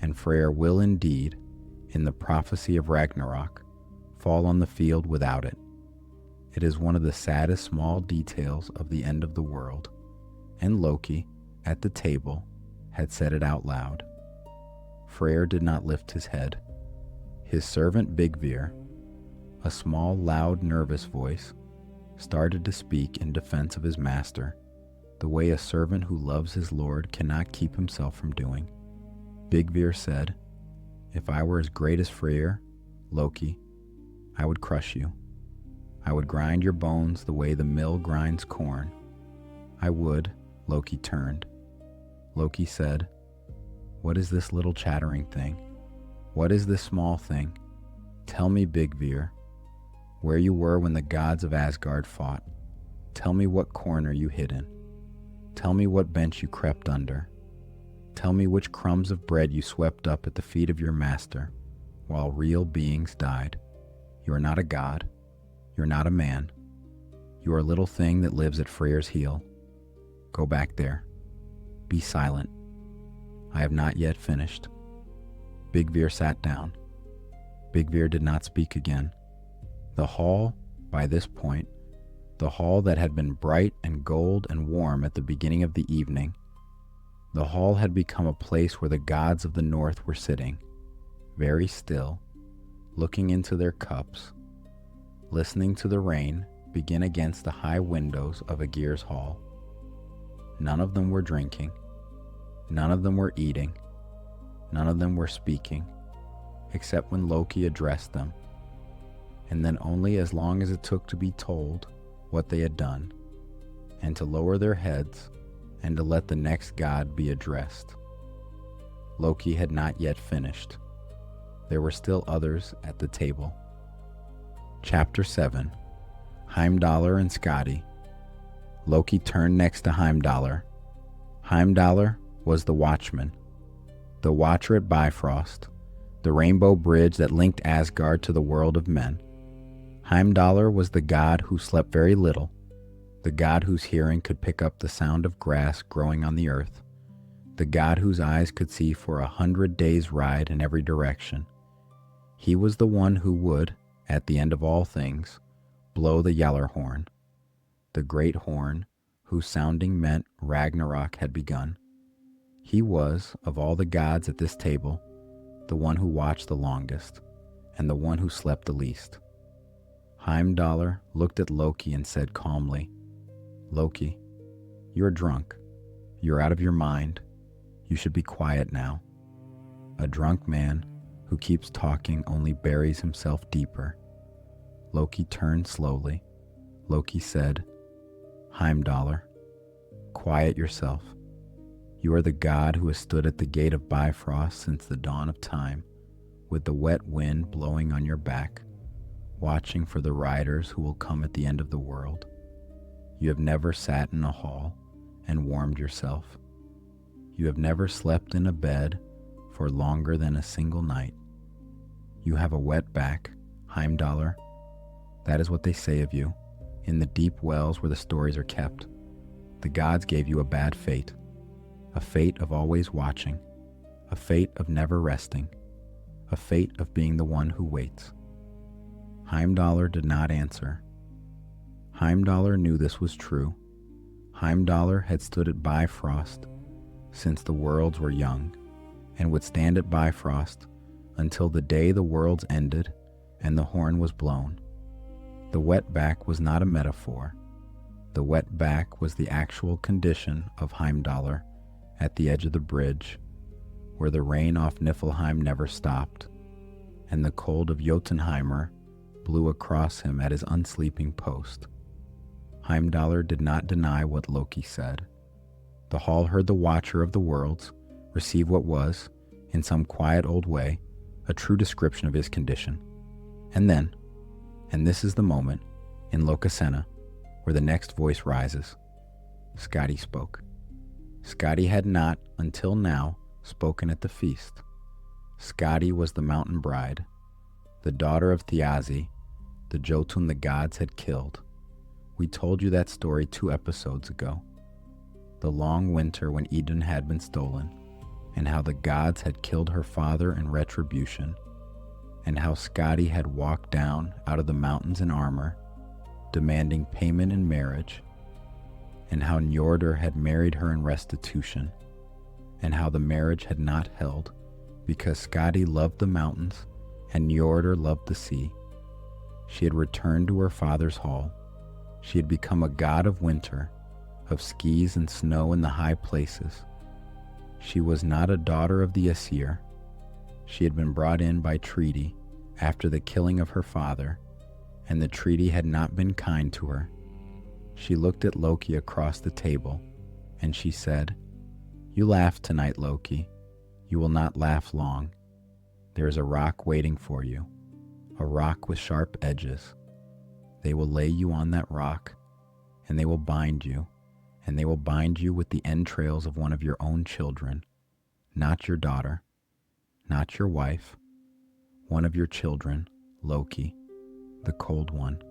and Freyr will indeed, in the prophecy of Ragnarok, fall on the field without it. It is one of the saddest small details of the end of the world, and Loki, at the table, had said it out loud. Freyr did not lift his head. His servant Bigvir, a small, loud, nervous voice, started to speak in defense of his master, the way a servant who loves his lord cannot keep himself from doing. Bigvir said, "If I were as great as Freyr, Loki, I would crush you. I would grind your bones the way the mill grinds corn. I would." Loki turned. Loki said, "What is this little chattering thing? What is this small thing? Tell me, Bigvir, where you were when the gods of Asgard fought. Tell me what corner you hid in. Tell me what bench you crept under. Tell me which crumbs of bread you swept up at the feet of your master, while real beings died. You are not a god. You are not a man. You are a little thing that lives at Freyr's heel. Go back there. Be silent. I have not yet finished. Big Veer sat down. Big Veer did not speak again. The hall, by this point, the hall that had been bright and gold and warm at the beginning of the evening, the hall had become a place where the gods of the north were sitting, very still, looking into their cups, listening to the rain begin against the high windows of Ægir's hall. None of them were drinking. None of them were eating. None of them were speaking, except when Loki addressed them, and then only as long as it took to be told what they had done, and to lower their heads and to let the next god be addressed. Loki had not yet finished. There were still others at the table. Chapter 7. Heimdallr and Skaði. Loki turned next to Heimdallr. Heimdallr was the watchman, the watcher at Bifrost, the rainbow bridge that linked Asgard to the world of men. Heimdallr was the god who slept very little, the god whose hearing could pick up the sound of grass growing on the earth, the god whose eyes could see for 100 days' ride in every direction. He was the one who would, at the end of all things, blow the Yaller horn, the great horn whose sounding meant Ragnarok had begun. He was, of all the gods at this table, the one who watched the longest, and the one who slept the least. Heimdallr looked at Loki and said calmly, "Loki, you're drunk. You're out of your mind. You should be quiet now. A drunk man who keeps talking only buries himself deeper." Loki turned slowly. Loki said, "Heimdallr, quiet yourself. You are the god who has stood at the gate of Bifrost since the dawn of time, with the wet wind blowing on your back, watching for the riders who will come at the end of the world. You have never sat in a hall and warmed yourself. You have never slept in a bed for longer than a single night. You have a wet back, Heimdallr. That is what they say of you, in the deep wells where the stories are kept. The gods gave you a bad fate, a fate of always watching, a fate of never resting, a fate of being the one who waits." Heimdallr did not answer. Heimdallr knew this was true. Heimdallr had stood at Bifrost since the worlds were young, and would stand at Bifrost until the day the worlds ended and the horn was blown. The wet back was not a metaphor. The wet back was the actual condition of Heimdallr at the edge of the bridge, where the rain off Niflheim never stopped, and the cold of Jotunheimr blew across him at his unsleeping post. Heimdallr did not deny what Loki said. The hall heard the watcher of the worlds receive what was, in some quiet old way, a true description of his condition. And then, and this is the moment, in Lokasenna, where the next voice rises, Skaði spoke. Skaði had not, until now, spoken at the feast. Skaði was the mountain bride, the daughter of Thiazi, the Jotun the gods had killed. We told you that story 2 episodes ago. The long winter when Iðunn had been stolen, and how the gods had killed her father in retribution, and how Skaði had walked down out of the mountains in armor, demanding payment in marriage, and how Njordr had married her in restitution, and how the marriage had not held because Skaði loved the mountains and Njordr loved the sea. She had returned to her father's hall. She had become a god of winter, of skis and snow in the high places. She was not a daughter of the Æsir. She had been brought in by treaty after the killing of her father, and the treaty had not been kind to her. She looked at Loki across the table, and she said, "You laughed tonight, Loki. You will not laugh long. There is a rock waiting for you, a rock with sharp edges. They will lay you on that rock, and they will bind you, and they will bind you with the entrails of one of your own children, not your daughter, not your wife, one of your children, Loki, the cold one,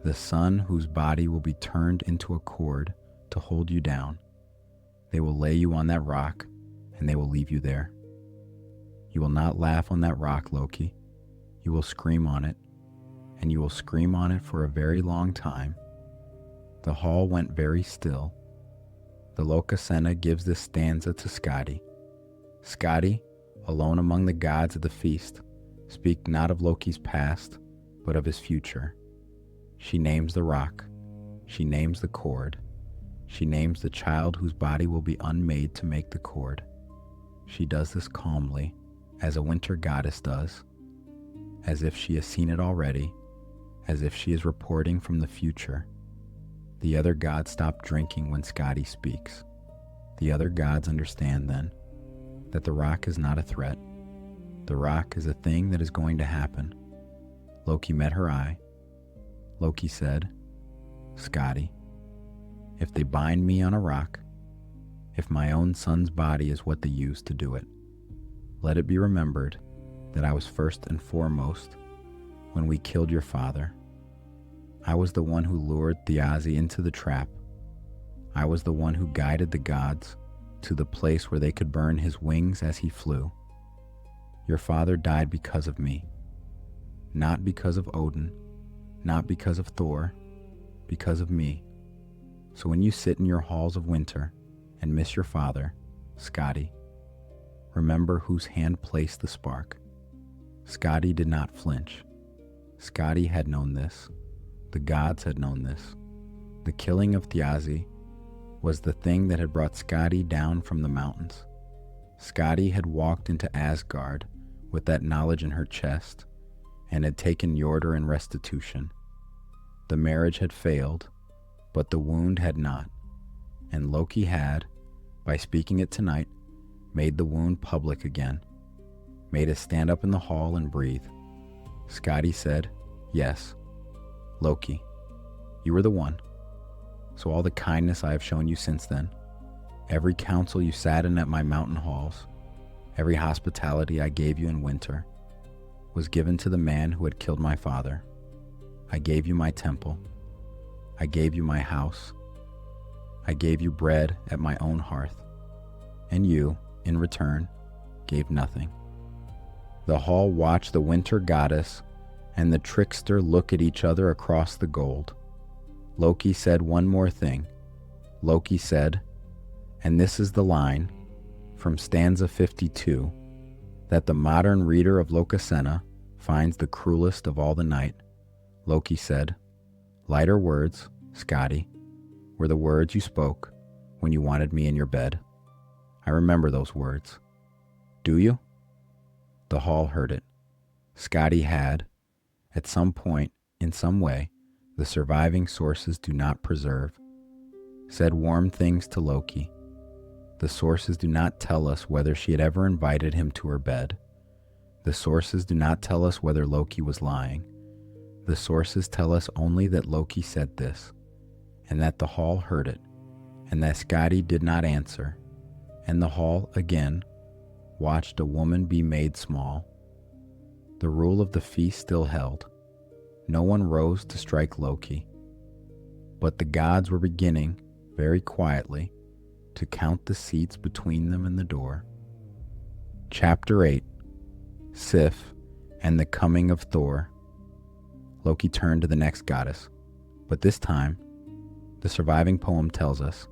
the son whose body will be turned into a cord to hold you down. They will lay you on that rock, and they will leave you there. You will not laugh on that rock, Loki. You will scream on it, and you will scream on it for a very long time. The hall went very still. The Lokasenna gives this stanza to Skaði. Skaði, alone among the gods of the feast, speak not of Loki's past, but of his future. She names the rock. She names the cord. She names the child whose body will be unmade to make the cord. She does this calmly, as a winter goddess does, as if she has seen it already, as if she is reporting from the future. The other gods stop drinking when Skaði speaks. The other gods understand then that the rock is not a threat. The rock is a thing that is going to happen. Loki met her eye. Loki said, Skaði, if they bind me on a rock, if my own son's body is what they use to do it, let it be remembered that I was first and foremost when we killed your father. I was the one who lured Thiazi into the trap. I was the one who guided the gods to the place where they could burn his wings as he flew. Your father died because of me, not because of Óðinn, not because of Þórr, because of me. So when you sit in your halls of winter and miss your father, Skaði, remember whose hand placed the spark. Skaði did not flinch. Skaði had known this. The gods had known this. The killing of Thiazi was the thing that had brought Skaði down from the mountains. Skaði had walked into Asgard with that knowledge in her chest and had taken Njordr in restitution. The marriage had failed, but the wound had not, and Loki had, by speaking it tonight, made the wound public again, made us stand up in the hall and breathe. Skaði said, yes, Loki, you were the one. So all the kindness I have shown you since then, every council you sat in at my mountain halls, every hospitality I gave you in winter, was given to the man who had killed my father. I gave you my temple. I gave you my house. I gave you bread at my own hearth. And you, in return, gave nothing. The hall watched the winter goddess and the trickster look at each other across the gold. Loki said one more thing. Loki said, and this is the line from stanza 52 that the modern reader of Lokasenna finds the cruelest of all the night. Loki said, lighter words, Skaði, were the words you spoke when you wanted me in your bed. I remember those words. Do you? The hall heard it. Skaði had, at some point, in some way, the surviving sources do not preserve, said warm things to Loki. The sources do not tell us whether she had ever invited him to her bed. The sources do not tell us whether Loki was lying. The sources tell us only that Loki said this, and that the hall heard it, and that Skaði did not answer, and the hall, again, watched a woman be made small. The rule of the feast still held. No one rose to strike Loki, but the gods were beginning, very quietly, to count the seats between them and the door. Chapter 8. Sif and the Coming of Þórr. Loki turned to the next goddess, but this time, the surviving poem tells us,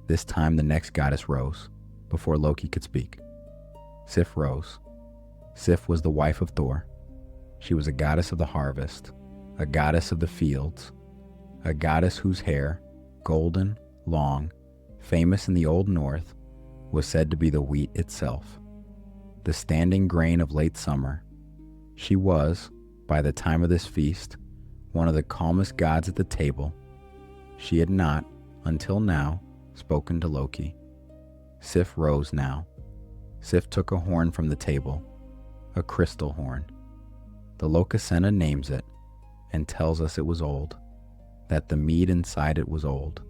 this time the next goddess rose, before Loki could speak. Sif rose. Sif was the wife of Þórr. She was a goddess of the harvest, a goddess of the fields, a goddess whose hair, golden, long, famous in the Old North, was said to be the wheat itself, the standing grain of late summer. She was, by the time of this feast, one of the calmest gods at the table. She had not, until now, spoken to Loki. Sif rose now. Sif took a horn from the table, a crystal horn. The Lokasenna names it, and tells us it was old, that the mead inside it was old,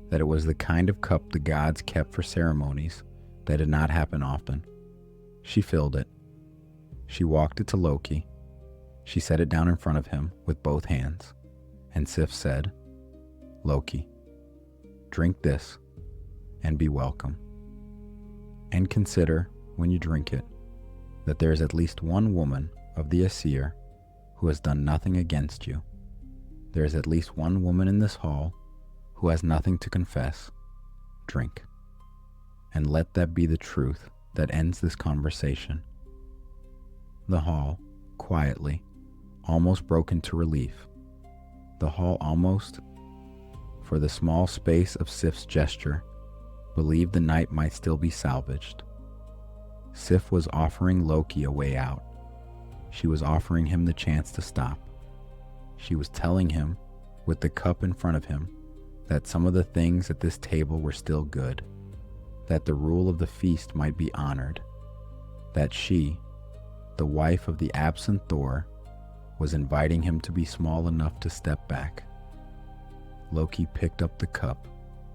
that it was the kind of cup the gods kept for ceremonies that did not happen often. She filled it. She walked it to Loki. She set it down in front of him with both hands, and Sif said, "Loki, drink this and be welcome. And consider, when you drink it, that there is at least one woman of the Æsir who has done nothing against you. There is at least one woman in this hall who has nothing to confess. Drink. And let that be the truth that ends this conversation." The hall, quietly, almost broke into relief. The hall almost, for the small space of Sif's gesture, believed the night might still be salvaged. Sif was offering Loki a way out. She was offering him the chance to stop. She was telling him, with the cup in front of him, that some of the things at this table were still good, that the rule of the feast might be honored, that she, the wife of the absent Þórr, was inviting him to be small enough to step back. Loki picked up the cup.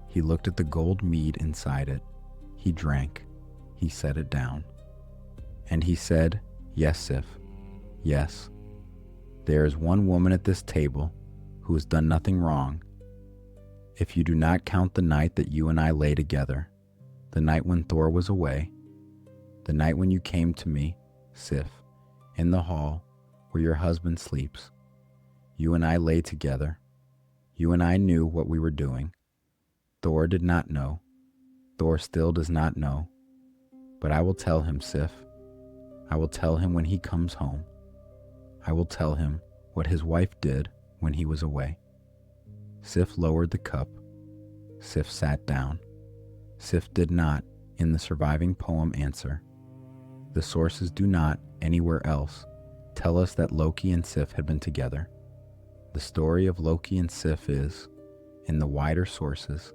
He looked at the gold mead inside it. He drank. He set it down. And he said, "Yes, Sif, yes. There is one woman at this table who has done nothing wrong. If you do not count the night that you and I lay together, the night when Þórr was away, the night when you came to me, Sif, in the hall where your husband sleeps. You and I lay together. You and I knew what we were doing. Þórr did not know. Þórr still does not know. But I will tell him, Sif. I will tell him when he comes home. I will tell him what his wife did when he was away." Sif lowered the cup. Sif sat down. Sif did not, in the surviving poem, answer. The sources do not, anywhere else, tell us that Loki and Sif had been together. The story of Loki and Sif is, in the wider sources,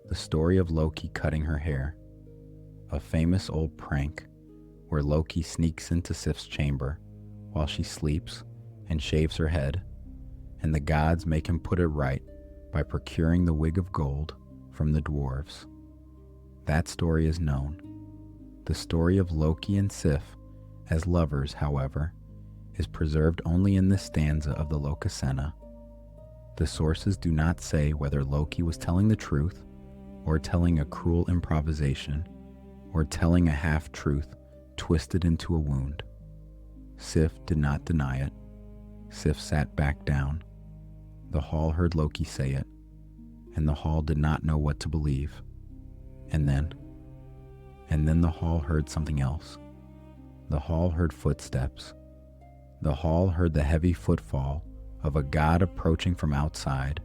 the story of Loki cutting her hair, a famous old prank where Loki sneaks into Sif's chamber while she sleeps and shaves her head, and the gods make him put it right by procuring the wig of gold from the dwarves. That story is known. The story of Loki and Sif as lovers, however, is preserved only in this stanza of the Lokasenna. The sources do not say whether Loki was telling the truth, or telling a cruel improvisation, or telling a half-truth twisted into a wound. Sif did not deny it. Sif sat back down. The hall heard Loki say it, and the hall did not know what to believe. And then the hall heard something else. The hall heard footsteps. The hall heard the heavy footfall of a god approaching from outside.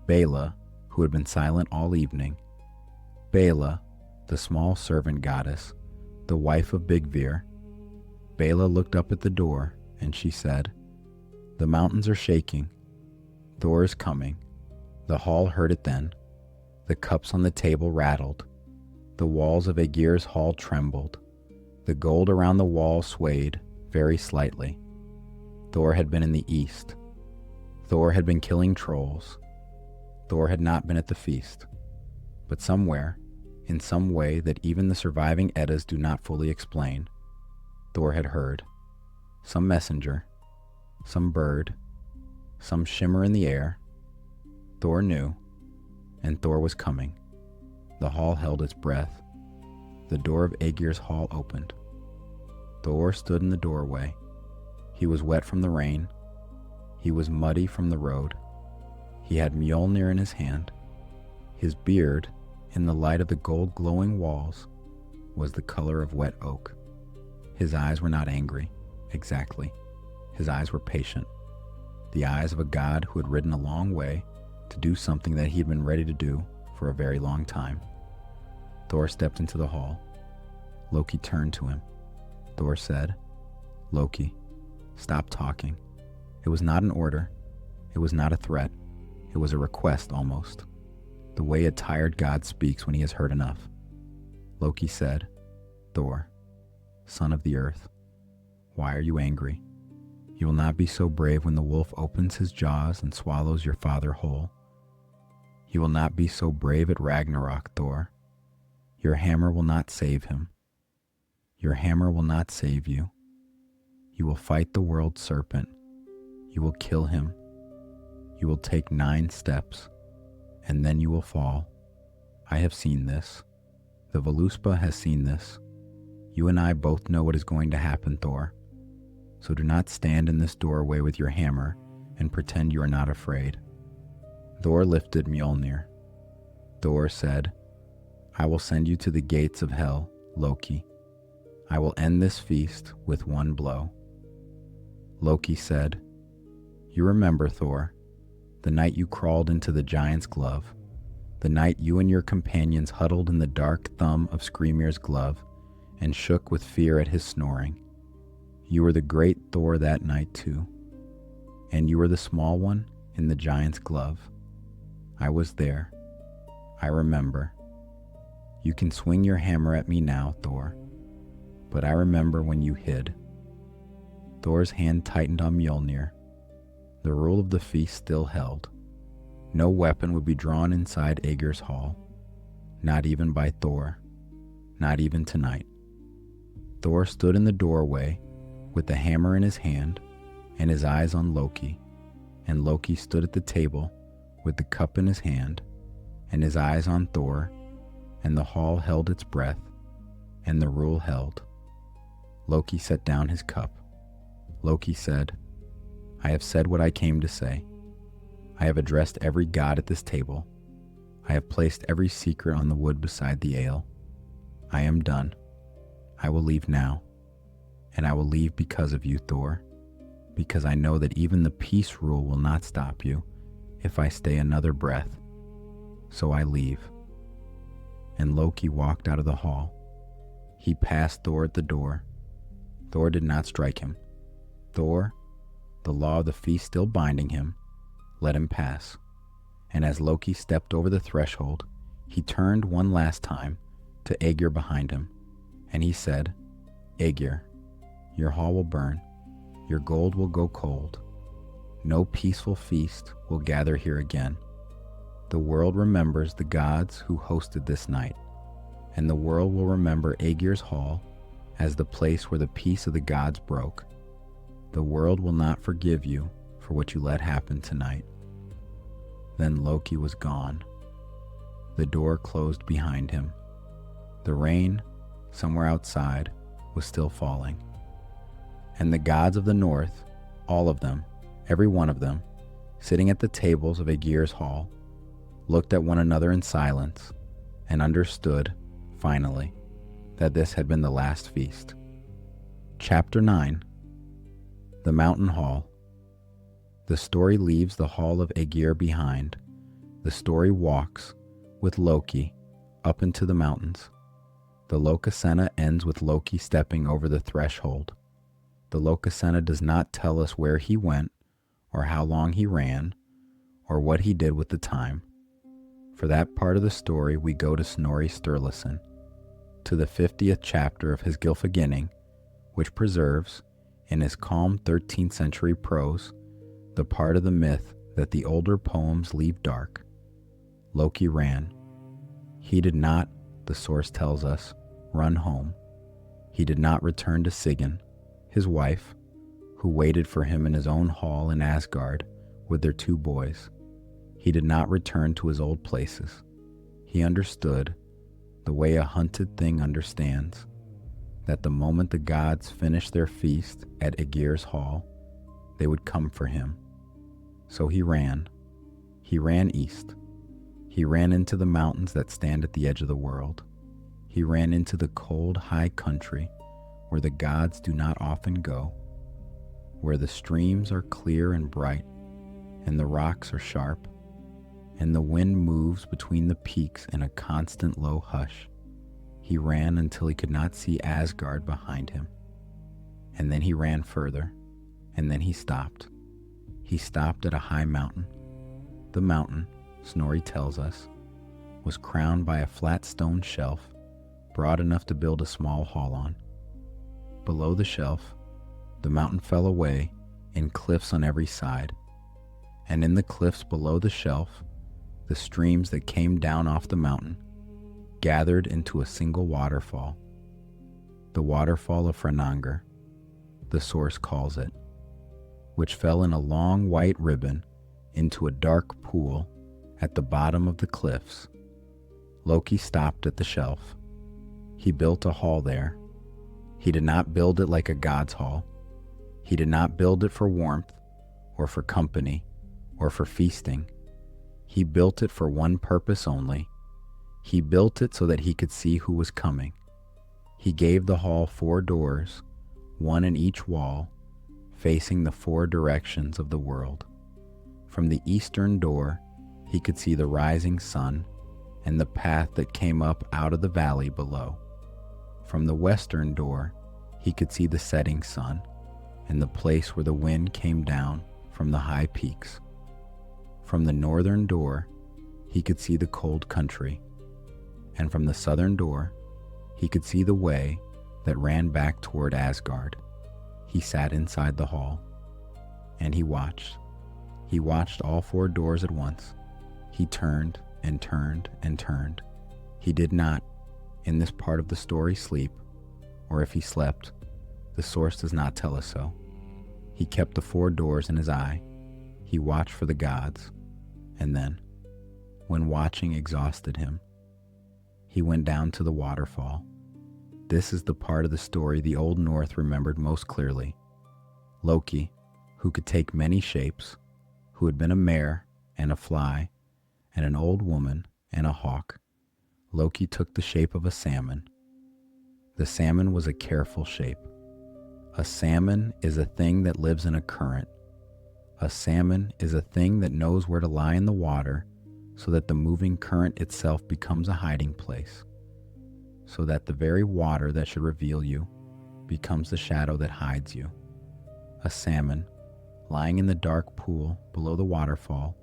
Bela, who had been silent all evening. Bela, the small servant goddess, the wife of Bigvir. Bela looked up at the door, and she said, "The mountains are shaking. Þórr is coming." The hall heard it then. The cups on the table rattled. The walls of Ægir's hall trembled. The gold around the wall swayed, very slightly. Þórr had been in the east. Þórr had been killing trolls. Þórr had not been at the feast. But somewhere, in some way that even the surviving Eddas do not fully explain, Þórr had heard. Some messenger, some bird, some shimmer in the air. Þórr knew, and Þórr was coming. The hall held its breath. The door of Ægir's hall opened. Þórr stood in the doorway. He was wet from the rain. He was muddy from the road. He had Mjolnir in his hand. His beard, in the light of the gold glowing walls, was the color of wet oak. His eyes were not angry, exactly. His eyes were patient. The eyes of a god who had ridden a long way to do something that he had been ready to do for a very long time. Þórr stepped into the hall. Loki turned to him. Þórr said, "Loki, stop talking." It was not an order. It was not a threat. It was a request almost. The way a tired god speaks when he has heard enough. Loki said, "Þórr, son of the earth, why are you angry? You will not be so brave when the wolf opens his jaws and swallows your father whole. You will not be so brave at Ragnarok, Þórr. Your hammer will not save him. Your hammer will not save you. You will fight the world serpent. You will kill him. You will take 9 steps, and then you will fall. I have seen this. The Völuspá has seen this. You and I both know what is going to happen, Þórr. So do not stand in this doorway with your hammer and pretend you are not afraid. Þórr lifted Mjolnir. Þórr said, I will send you to the gates of hell, Loki. I will end this feast with one blow. Loki said, You remember, Þórr, the night you crawled into the giant's glove, the night you and your companions huddled in the dark thumb of Skrymir's glove and shook with fear at his snoring. You were the great Þórr that night too, and you were the small one in the giant's glove. I was there. I remember. You can swing your hammer at me now, Þórr, but I remember when you hid. Thor's hand tightened on Mjolnir. The rule of the feast still held. No weapon would be drawn inside Ægir's hall, not even by Þórr, not even tonight. Þórr stood in the doorway with the hammer in his hand and his eyes on Loki, and Loki stood at the table with the cup in his hand and his eyes on Þórr, and the hall held its breath, and the rule held. Loki set down his cup. Loki said, I have said what I came to say. I have addressed every god at this table. I have placed every secret on the wood beside the ale. I am done. I will leave now. And I will leave because of you, Þórr, because I know that even the peace rule will not stop you if I stay another breath. So I leave. And Loki walked out of the hall. He passed Þórr at the door. Þórr did not strike him. Þórr, the law of the feast still binding him, let him pass. And as Loki stepped over the threshold, he turned one last time to Ægir behind him, and he said, Ægir, your hall will burn, your gold will go cold. No peaceful feast will gather here again. The world remembers the gods who hosted this night, and the world will remember Ægir's hall as the place where the peace of the gods broke. The world will not forgive you for what you let happen tonight. Then Loki was gone. The door closed behind him. The rain, somewhere outside, was still falling. And the gods of the north, all of them, every one of them, sitting at the tables of Ægir's hall, looked at one another in silence and understood, finally, that this had been the last feast. Chapter 9. The Mountain Hall. The story leaves the hall of Ægir behind. The story walks, with Loki, up into the mountains. The Lokasenna ends with Loki stepping over the threshold. The Lokasenna does not tell us where he went, or how long he ran, or what he did with the time. For that part of the story we go to Snorri Sturluson, to the 50th chapter of his Gylfaginning, which preserves, in his calm 13th century prose, the part of the myth that the older poems leave dark. Loki ran. He did not, the source tells us, run home. He did not return to Sigyn, his wife, who waited for him in his own hall in Asgard with their 2 boys. He did not return to his old places. He understood, the way a hunted thing understands, that the moment the gods finished their feast at Ægir's hall, they would come for him. So he ran. He ran east. He ran into the mountains that stand at the edge of the world. He ran into the cold, high country where the gods do not often go, where the streams are clear and bright, and the rocks are sharp, and the wind moves between the peaks in a constant low hush. He ran until he could not see Asgard behind him. And then he ran further, and then he stopped. He stopped at a high mountain. The mountain, Snorri tells us, was crowned by a flat stone shelf, broad enough to build a small hall on. Below the shelf, the mountain fell away in cliffs on every side, and in the cliffs below the shelf, the streams that came down off the mountain gathered into a single waterfall. The waterfall of Fránangr, the source calls it, which fell in a long white ribbon into a dark pool at the bottom of the cliffs. Loki stopped at the shelf. He built a hall there. He did not build it like a god's hall. He did not build it for warmth, or for company, or for feasting. He built it for one purpose only. He built it so that he could see who was coming. He gave the hall 4 doors, one in each wall, facing the 4 directions of the world. From the eastern door, he could see the rising sun and the path that came up out of the valley below. From the western door, he could see the setting sun and the place where the wind came down from the high peaks. From the northern door, he could see the cold country, and from the southern door, he could see the way that ran back toward Asgard. He sat inside the hall, and he watched. He watched all 4 doors at once. He turned and turned and turned. He did not, in this part of the story, sleep, or if he slept, the source does not tell us so. He kept the 4 doors in his eye. He watched for the gods, and then, when watching exhausted him, he went down to the waterfall. This is the part of the story the Old North remembered most clearly. Loki, who could take many shapes, who had been a mare and a fly, and an old woman and a hawk. Loki took the shape of a salmon. The salmon was a careful shape. A salmon is a thing that lives in a current. A salmon is a thing that knows where to lie in the water so that the moving current itself becomes a hiding place, so that the very water that should reveal you becomes the shadow that hides you. A salmon, lying in the dark pool below the waterfall,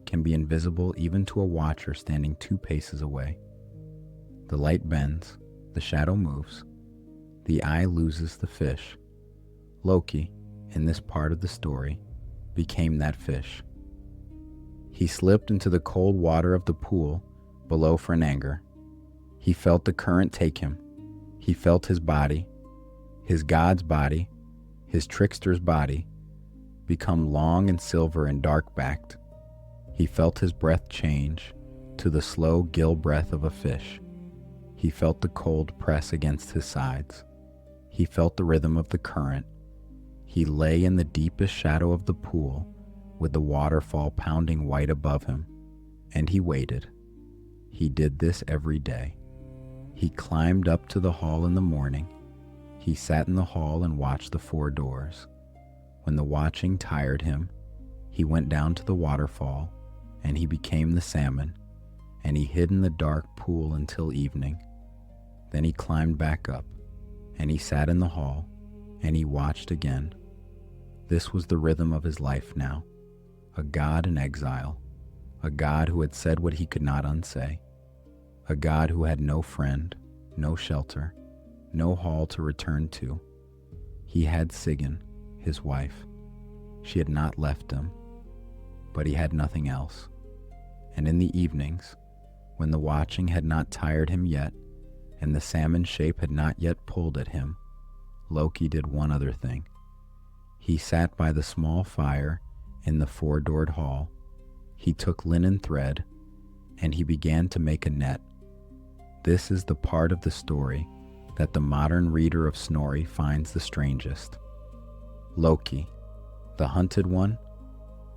can be invisible even to a watcher standing 2 paces away. The light bends, the shadow moves, the eye loses the fish. Loki, in this part of the story, became that fish. He slipped into the cold water of the pool below Fránangr. He felt the current take him. He felt his body, his god's body, his trickster's body, become long and silver and dark-backed. He felt his breath change to the slow gill breath of a fish. He felt the cold press against his sides. He felt the rhythm of the current. He lay in the deepest shadow of the pool with the waterfall pounding white above him, and he waited. He did this every day. He climbed up to the hall in the morning. He sat in the hall and watched the 4 doors. When the watching tired him, he went down to the waterfall, and he became the salmon, and he hid in the dark pool until evening. Then he climbed back up, and he sat in the hall, and he watched again. This was the rhythm of his life now, a god in exile, a god who had said what he could not unsay, a god who had no friend, no shelter, no hall to return to. He had Sigyn, his wife. She had not left him, but he had nothing else. And in the evenings, when the watching had not tired him yet, and the salmon shape had not yet pulled at him, Loki did one other thing. He sat by the small fire in the 4-doored hall. He took linen thread, and he began to make a net. This is the part of the story that the modern reader of Snorri finds the strangest. Loki, the hunted one,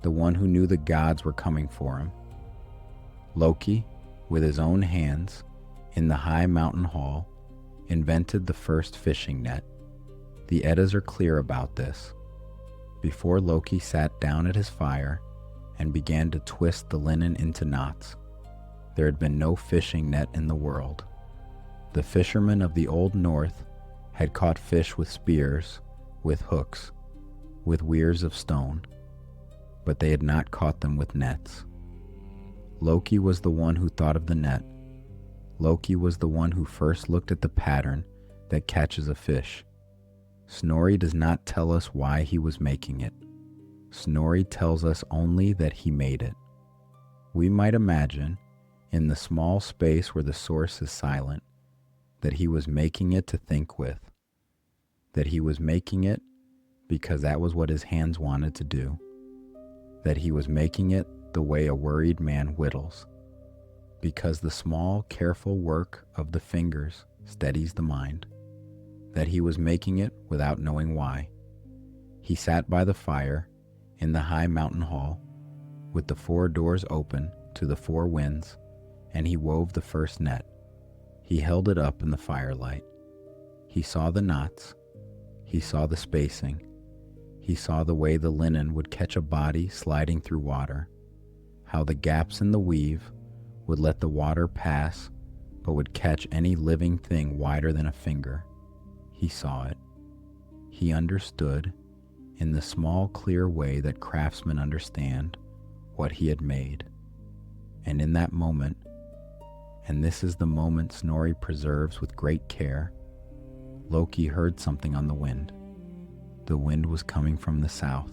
the one who knew the gods were coming for him. Loki, with his own hands, in the high mountain hall, invented the first fishing net. The Eddas are clear about this. Before Loki sat down at his fire and began to twist the linen into knots, there had been no fishing net in the world. The fishermen of the Old North had caught fish with spears, with hooks, with weirs of stone, but they had not caught them with nets. Loki was the one who thought of the net. Loki was the one who first looked at the pattern that catches a fish. Snorri does not tell us why he was making it. Snorri tells us only that he made it. We might imagine, in the small space where the source is silent, that he was making it to think with, that he was making it because that was what his hands wanted to do, that he was making it the way a worried man whittles, because the small, careful work of the fingers steadies the mind, that he was making it without knowing why. He sat by the fire in the high mountain hall, with the 4 doors open to the 4 winds, and he wove the first net. He held it up in the firelight. He saw the knots. He saw the spacing. He saw the way the linen would catch a body sliding through water, how the gaps in the weave would let the water pass but would catch any living thing wider than a finger. He saw it. He understood, in the small, clear way that craftsmen understand, what he had made. And in that moment, and this is the moment Snorri preserves with great care, Loki heard something on the wind. The wind was coming from the south.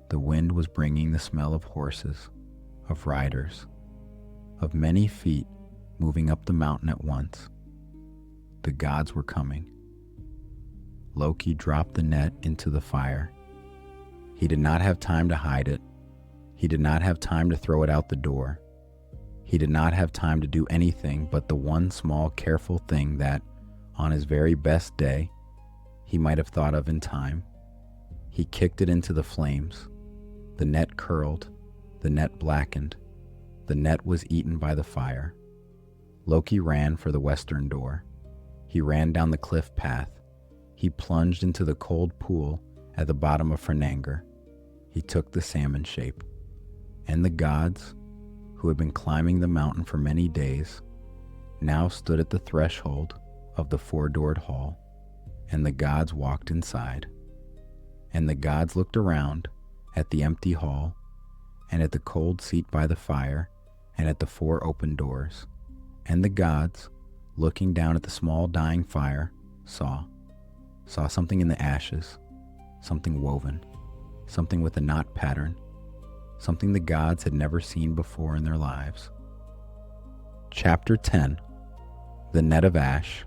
The wind was bringing the smell of horses, of riders, of many feet moving up the mountain at once. The gods were coming. Loki dropped the net into the fire. He did not have time to hide it. He did not have time to throw it out the door. He did not have time to do anything but the one small, careful thing that, on his very best day, he might have thought of in time. He kicked it into the flames. The net curled. The net blackened. The net was eaten by the fire. Loki ran for the western door. He ran down the cliff path. He plunged into the cold pool at the bottom of Fránangr. He took the salmon shape. And the gods, who had been climbing the mountain for many days, now stood at the threshold of the 4-doored hall, and the gods walked inside. And the gods looked around at the empty hall, and at the cold seat by the fire, and at the 4 open doors. And the gods, looking down at the small dying fire, saw something in the ashes, something woven, something with a knot pattern, something the gods had never seen before in their lives. Chapter 10. The Net of Ash.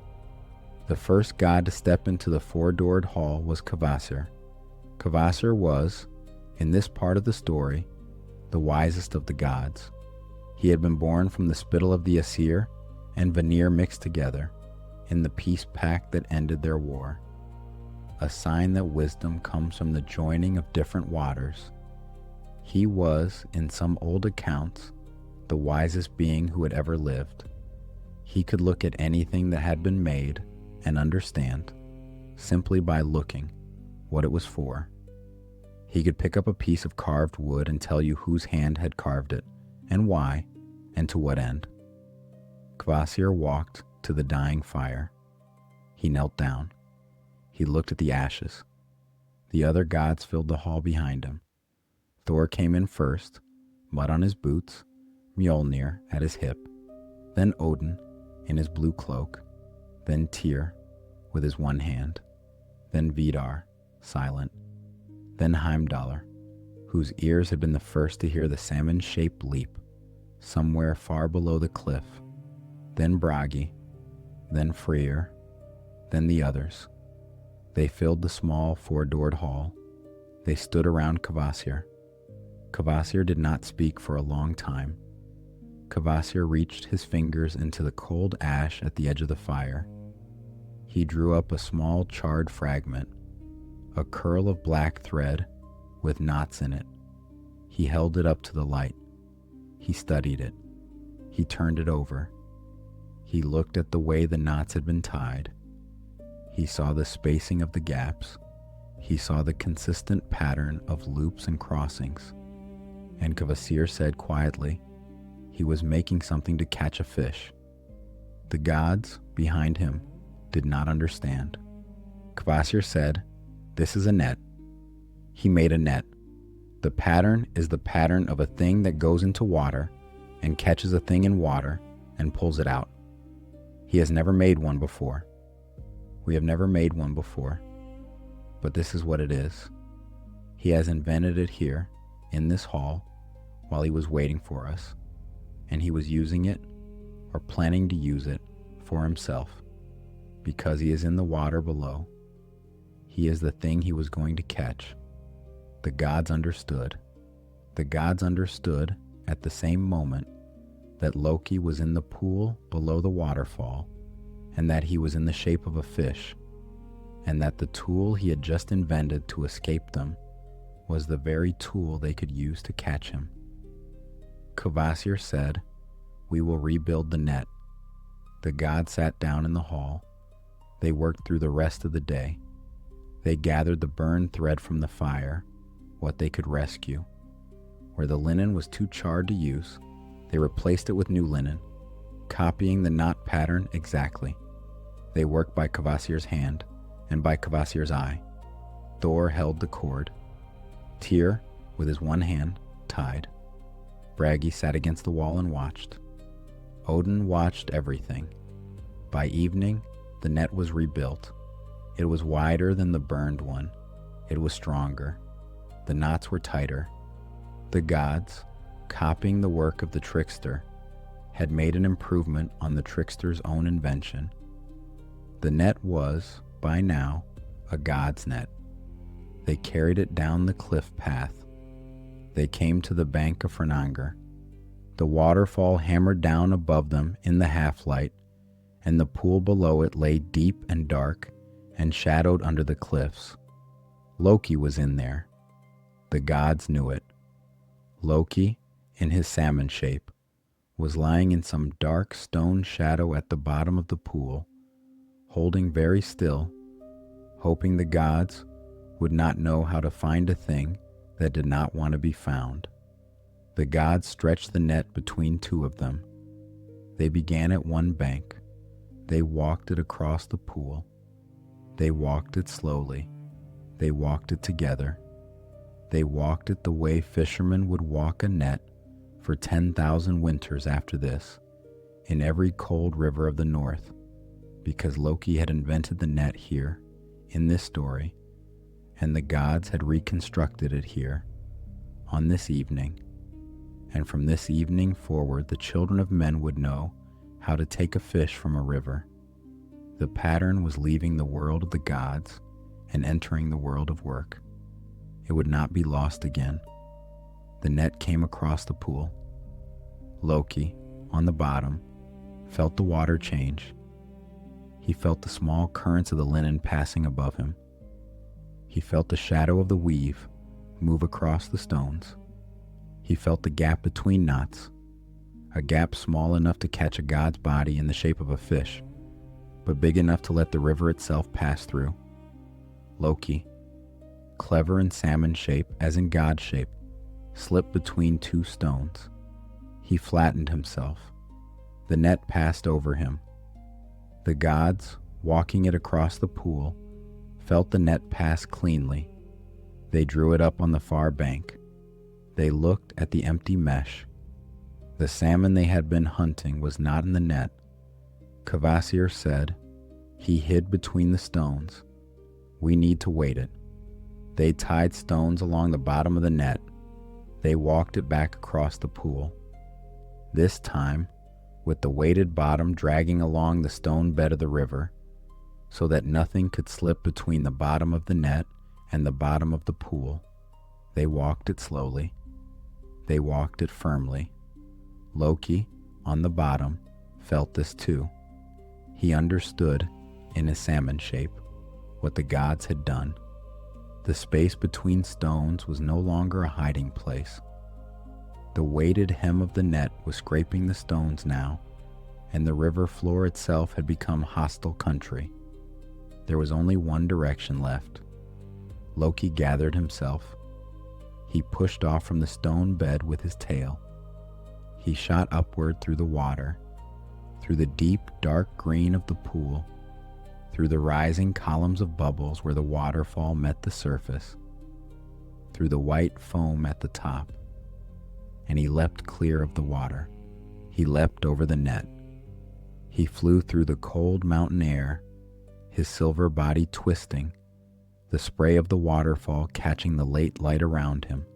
The first god to step into the 4-doored hall was Kvasir. Kvasir was, in this part of the story, the wisest of the gods. He had been born from the spittle of the Æsir and Vanir mixed together in the peace pact that ended their war. A sign that wisdom comes from the joining of different waters. He was, in some old accounts, the wisest being who had ever lived. He could look at anything that had been made and understand, simply by looking, what it was for. He could pick up a piece of carved wood and tell you whose hand had carved it, and why, and to what end. Kvasir walked to the dying fire. He knelt down. He looked at the ashes. The other gods filled the hall behind him. Þórr came in first, mud on his boots, Mjolnir at his hip, then Óðinn in his blue cloak, then Tyr with his one hand, then Vidar, silent, then Heimdallr, whose ears had been the first to hear the salmon-shaped leap, somewhere far below the cliff, then Bragi, then Freyr, then the others. They filled the small 4-doored hall. They stood around Kvasir. Kvasir did not speak for a long time. Kvasir reached his fingers into the cold ash at the edge of the fire. He drew up a small charred fragment, a curl of black thread with knots in it. He held it up to the light. He studied it. He turned it over. He looked at the way the knots had been tied. He saw the spacing of the gaps. He saw the consistent pattern of loops and crossings. And Kvasir said quietly, he was making something to catch a fish. The gods, behind him, did not understand. Kvasir said, "This is a net." He made a net. The pattern is the pattern of a thing that goes into water and catches a thing in water and pulls it out. He has never made one before. We have never made one before, but this is what it is. He has invented it here, in this hall, while he was waiting for us, and he was using it, or planning to use it, for himself, because he is in the water below. He is the thing he was going to catch. The gods understood. The gods understood at the same moment that Loki was in the pool below the waterfall, and that he was in the shape of a fish, and that the tool he had just invented to escape them was the very tool they could use to catch him. Kvasir said, "We will rebuild the net." The gods sat down in the hall. They worked through the rest of the day. They gathered the burned thread from the fire, what they could rescue. Where the linen was too charred to use, they replaced it with new linen, copying the knot pattern exactly. They worked by Kvasir's hand and by Kvasir's eye. Þórr held the cord. Tyr, with his one hand, tied. Bragi sat against the wall and watched. Óðinn watched everything. By evening, the net was rebuilt. It was wider than the burned one. It was stronger. The knots were tighter. The gods, copying the work of the trickster, had made an improvement on the trickster's own invention. The net was, by now, a god's net. They carried it down the cliff path. They came to the bank of Fránangr. The waterfall hammered down above them in the half-light, and the pool below it lay deep and dark and shadowed under the cliffs. Loki was in there. The gods knew it. Loki, in his salmon shape, was lying in some dark stone shadow at the bottom of the pool, holding very still, hoping the gods would not know how to find a thing that did not want to be found. The gods stretched the net between two of them. They began at one bank. They walked it across the pool. They walked it slowly. They walked it together. They walked it the way fishermen would walk a net for 10,000 winters after this, in every cold river of the north, because Loki had invented the net here, in this story, and the gods had reconstructed it here, on this evening. And from this evening forward, the children of men would know how to take a fish from a river. The pattern was leaving the world of the gods and entering the world of work. It would not be lost again. The net came across the pool. Loki, on the bottom, felt the water change. He felt the small currents of the linen passing above him. He felt the shadow of the weave move across the stones. He felt the gap between knots, a gap small enough to catch a god's body in the shape of a fish, but big enough to let the river itself pass through. Loki, clever in salmon shape as in god shape, slipped between two stones. He flattened himself. The net passed over him. The gods, walking it across the pool, felt the net pass cleanly. They drew it up on the far bank. They looked at the empty mesh. The salmon they had been hunting was not in the net. Kvasir said, "He hid between the stones. We need to weight it." They tied stones along the bottom of the net. They walked it back across the pool. This time, with the weighted bottom dragging along the stone bed of the river, so that nothing could slip between the bottom of the net and the bottom of the pool. They walked it slowly. They walked it firmly. Loki, on the bottom, felt this too. He understood, in his salmon shape, what the gods had done. The space between stones was no longer a hiding place. The weighted hem of the net was scraping the stones now, and the river floor itself had become hostile country. There was only one direction left. Loki gathered himself. He pushed off from the stone bed with his tail. He shot upward through the water, through the deep, dark green of the pool, through the rising columns of bubbles where the waterfall met the surface, through the white foam at the top, and he leapt clear of the water. He leapt over the net. He flew through the cold mountain air, his silver body twisting, the spray of the waterfall catching the late light around him,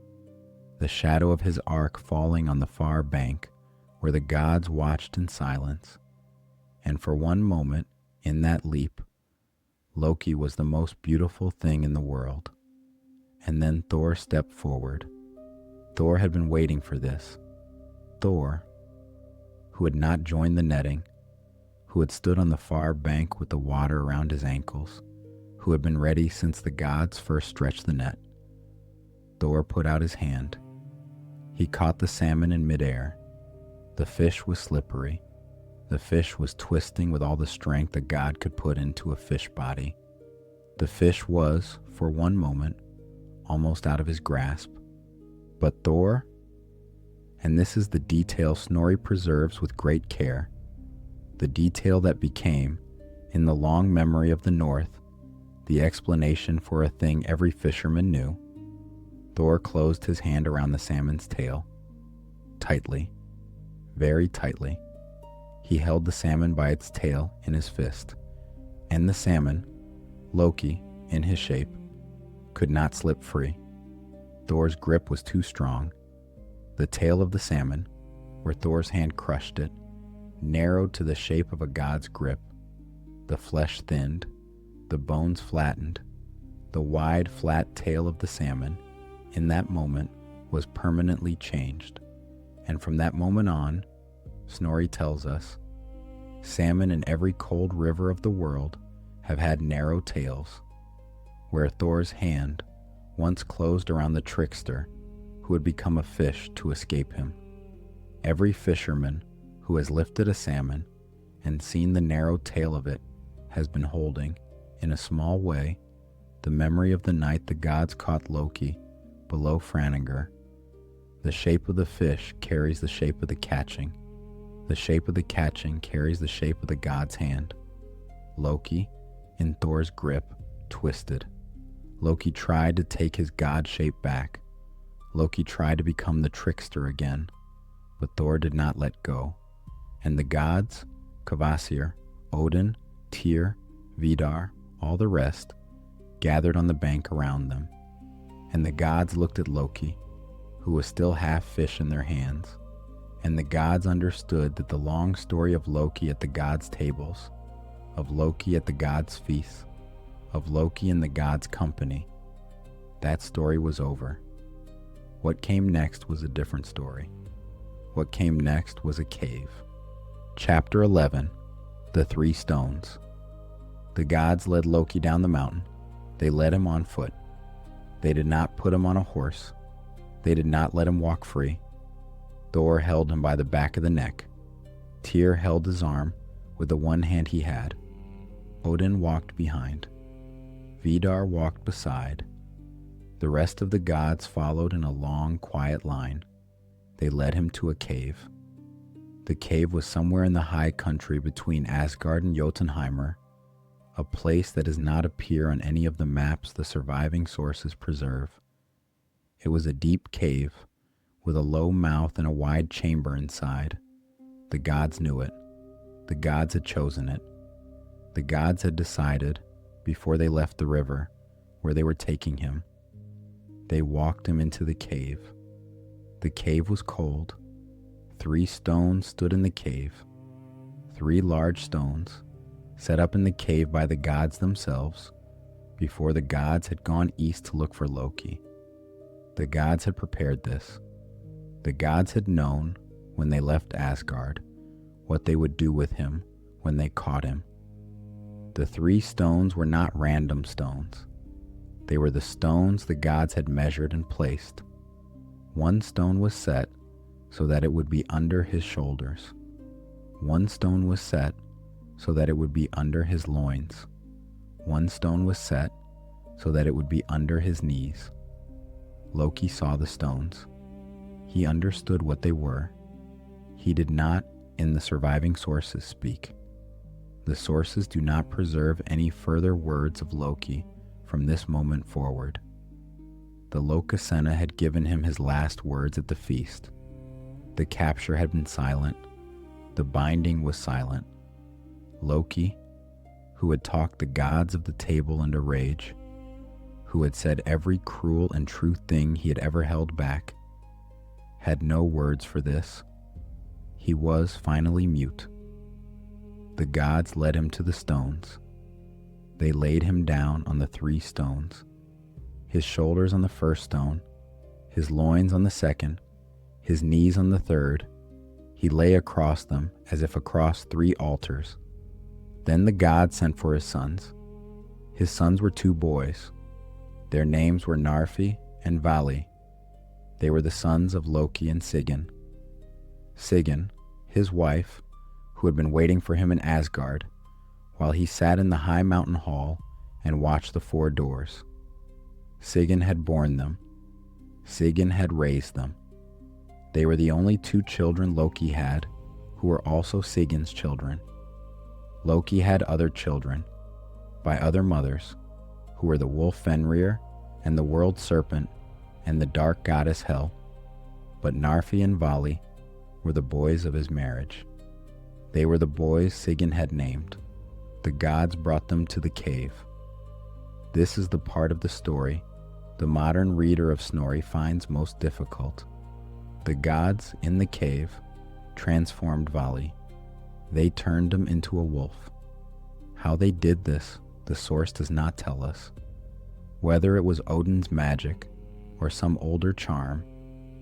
the shadow of his ark falling on the far bank where the gods watched in silence. And for one moment, in that leap, Loki was the most beautiful thing in the world. And then Þórr stepped forward. Þórr had been waiting for this. Þórr, who had not joined the netting, who had stood on the far bank with the water around his ankles, who had been ready since the gods first stretched the net. Þórr put out his hand. He caught the salmon in midair. The fish was slippery. The fish was twisting with all the strength a god could put into a fish body. The fish was, for one moment, almost out of his grasp. But Þórr, and this is the detail Snorri preserves with great care, the detail that became, in the long memory of the North, the explanation for a thing every fisherman knew. Þórr closed his hand around the salmon's tail. Tightly, very tightly. He held the salmon by its tail in his fist, and the salmon, Loki, in his shape, could not slip free. Þór's grip was too strong. The tail of the salmon, where Þór's hand crushed it, narrowed to the shape of a god's grip. The flesh thinned, the bones flattened. The wide, flat tail of the salmon, in that moment, was permanently changed. And from that moment on, Snorri tells us, salmon in every cold river of the world have had narrow tails, where Þór's hand once closed around the trickster who had become a fish to escape him. Every fisherman who has lifted a salmon and seen the narrow tail of it has been holding, in a small way, the memory of the night the gods caught Loki below Fránangr. The shape of the fish carries the shape of the catching. The shape of the catching carries the shape of the god's hand. Loki, in Þór's grip, twisted. Loki tried to take his god shape back. Loki tried to become the trickster again, but Þórr did not let go. And the gods, Kvasir, Óðinn, Týr, Vidar, all the rest, gathered on the bank around them. And the gods looked at Loki, who was still half fish in their hands. And the gods understood that the long story of Loki at the gods' tables, of Loki at the gods' feasts, of Loki in the gods' company, that story was over. What came next was a different story. What came next was a cave. Chapter 11, The Three Stones. The gods led Loki down the mountain. They led him on foot. They did not put him on a horse. They did not let him walk free. Þórr held him by the back of the neck. Týr held his arm with the one hand he had. Óðinn walked behind. Vidar walked beside. The rest of the gods followed in a long, quiet line. They led him to a cave. The cave was somewhere in the high country between Asgard and Jotunheimr, a place that does not appear on any of the maps the surviving sources preserve. It was a deep cave, with a low mouth and a wide chamber inside. The gods knew it. The gods had chosen it. The gods had decided, before they left the river, where they were taking him. They walked him into the cave. The cave was cold. 3 stones stood in the cave. 3 large stones, set up in the cave by the gods themselves, before the gods had gone east to look for Loki. The gods had prepared this. The gods had known, when they left Asgard, what they would do with him when they caught him. The 3 stones were not random stones. They were the stones the gods had measured and placed. 1 stone was set so that it would be under his shoulders. 1 stone was set so that it would be under his loins. 1 stone was set so that it would be under his knees. Loki saw the stones. He understood what they were. He did not, in the surviving sources, speak. The sources do not preserve any further words of Loki from this moment forward. The Lokasenna had given him his last words at the feast. The capture had been silent. The binding was silent. Loki, who had talked the gods of the table into rage, who had said every cruel and true thing he had ever held back, had no words for this. He was finally mute. The gods led him to the stones. They laid him down on the 3 stones, his shoulders on the first stone, his loins on the second, his knees on the third. He lay across them as if across 3 altars. Then the gods sent for his sons. His sons were 2 boys. Their names were Narfi and Vali. They were the sons of Loki and Sigyn. Sigyn, his wife, who had been waiting for him in Asgard, while he sat in the high mountain hall and watched the 4 doors. Sigyn had borne them. Sigyn had raised them. They were the only 2 children Loki had, who were also Sigyn's children. Loki had other children, by other mothers, who were the wolf Fenrir and the world serpent and the dark goddess Hel. But Narfi and Vali were the boys of his marriage. They were the boys Sigyn had named. The gods brought them to the cave. This is the part of the story the modern reader of Snorri finds most difficult. The gods in the cave transformed Vali. They turned him into a wolf. How they did this, the source does not tell us. Whether it was Odin's magic, or some older charm,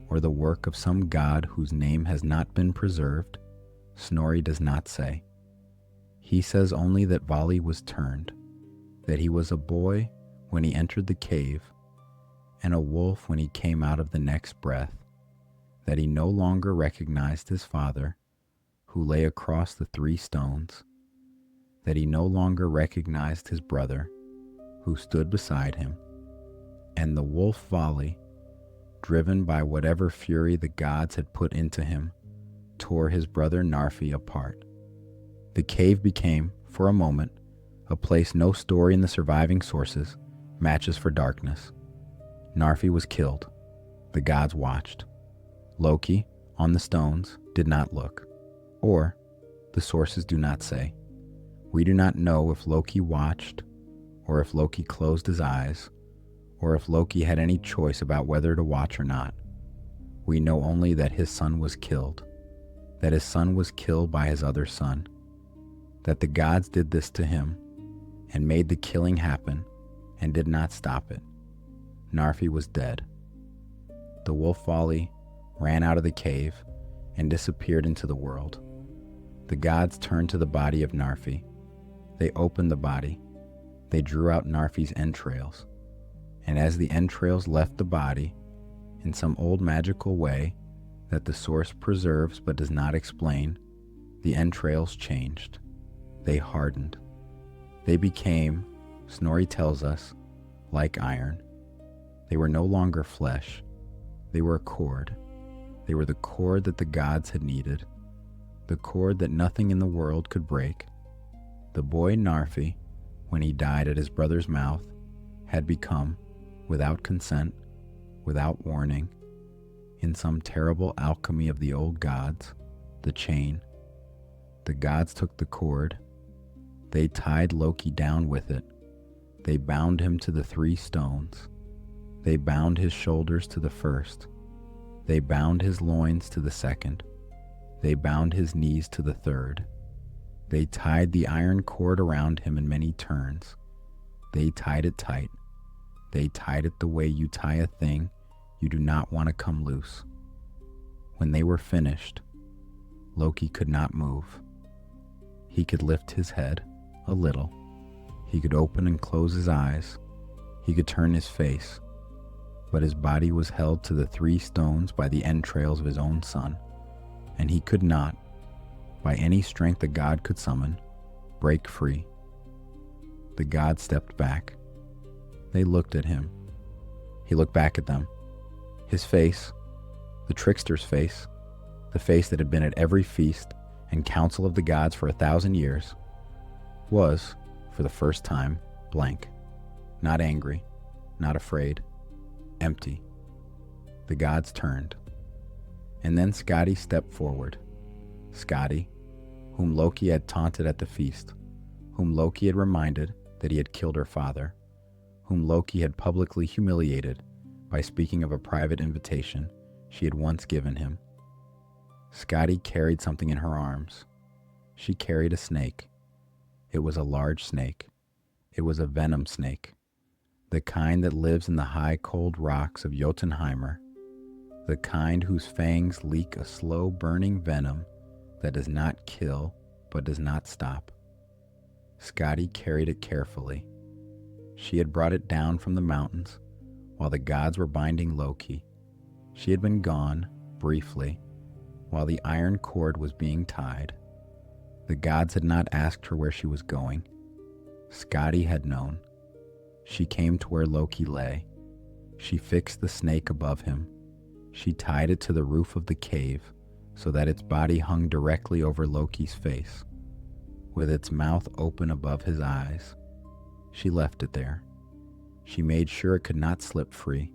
or the work of some god whose name has not been preserved, Snorri does not say. He says only that Vali was turned, that he was a boy when he entered the cave, and a wolf when he came out of the next breath, that he no longer recognized his father, who lay across the 3 stones, that he no longer recognized his brother, who stood beside him, and the wolf Vali, driven by whatever fury the gods had put into him, tore his brother Narfi apart. The cave became, for a moment, a place no story in the surviving sources matches for darkness. Narfi was killed. The gods watched. Loki, on the stones, did not look. Or, the sources do not say. We do not know if Loki watched, or if Loki closed his eyes, or if Loki had any choice about whether to watch or not. We know only that his son was killed, that his son was killed by his other son, that the gods did this to him, and made the killing happen, and did not stop it. Narfi was dead. The wolf Vali ran out of the cave and disappeared into the world. The gods turned to the body of Narfi. They opened the body. They drew out Narfi's entrails. And as the entrails left the body, in some old magical way that the source preserves but does not explain, the entrails changed. They hardened. They became, Snorri tells us, like iron. They were no longer flesh. They were a cord. They were the cord that the gods had needed, the cord that nothing in the world could break. The boy Narfi, when he died at his brother's mouth, had become, without consent, without warning, in some terrible alchemy of the old gods, the chain. The gods took the cord. They tied Loki down with it. They bound him to the 3 stones. They bound his shoulders to the first. They bound his loins to the second. They bound his knees to the third. They tied the iron cord around him in many turns. They tied it tight. They tied it the way you tie a thing you do not want to come loose. When they were finished, Loki could not move. He could lift his head a little. He could open and close his eyes. He could turn his face. But his body was held to the 3 stones by the entrails of his own son, and he could not, by any strength a god could summon, break free. The gods stepped back. They looked at him. He looked back at them. His face, the trickster's face, the face that had been at every feast and council of the gods for 1,000 years, was, for the first time, blank. Not angry, not afraid, empty. The gods turned. And then Skaði stepped forward. Skaði, whom Loki had taunted at the feast, whom Loki had reminded that he had killed her father, whom Loki had publicly humiliated by speaking of a private invitation she had once given him. Skaði carried something in her arms. She carried a snake. It was a large snake. It was a venom snake, the kind that lives in the high cold rocks of Jotunheimr, the kind whose fangs leak a slow burning venom that does not kill but does not stop. Skaði carried it carefully. She had brought it down from the mountains while the gods were binding Loki. She had been gone, briefly, while the iron cord was being tied. The gods had not asked her where she was going. Skaði had known. She came to where Loki lay. She fixed the snake above him. She tied it to the roof of the cave so that its body hung directly over Loki's face, with its mouth open above his eyes. She left it there. She made sure it could not slip free.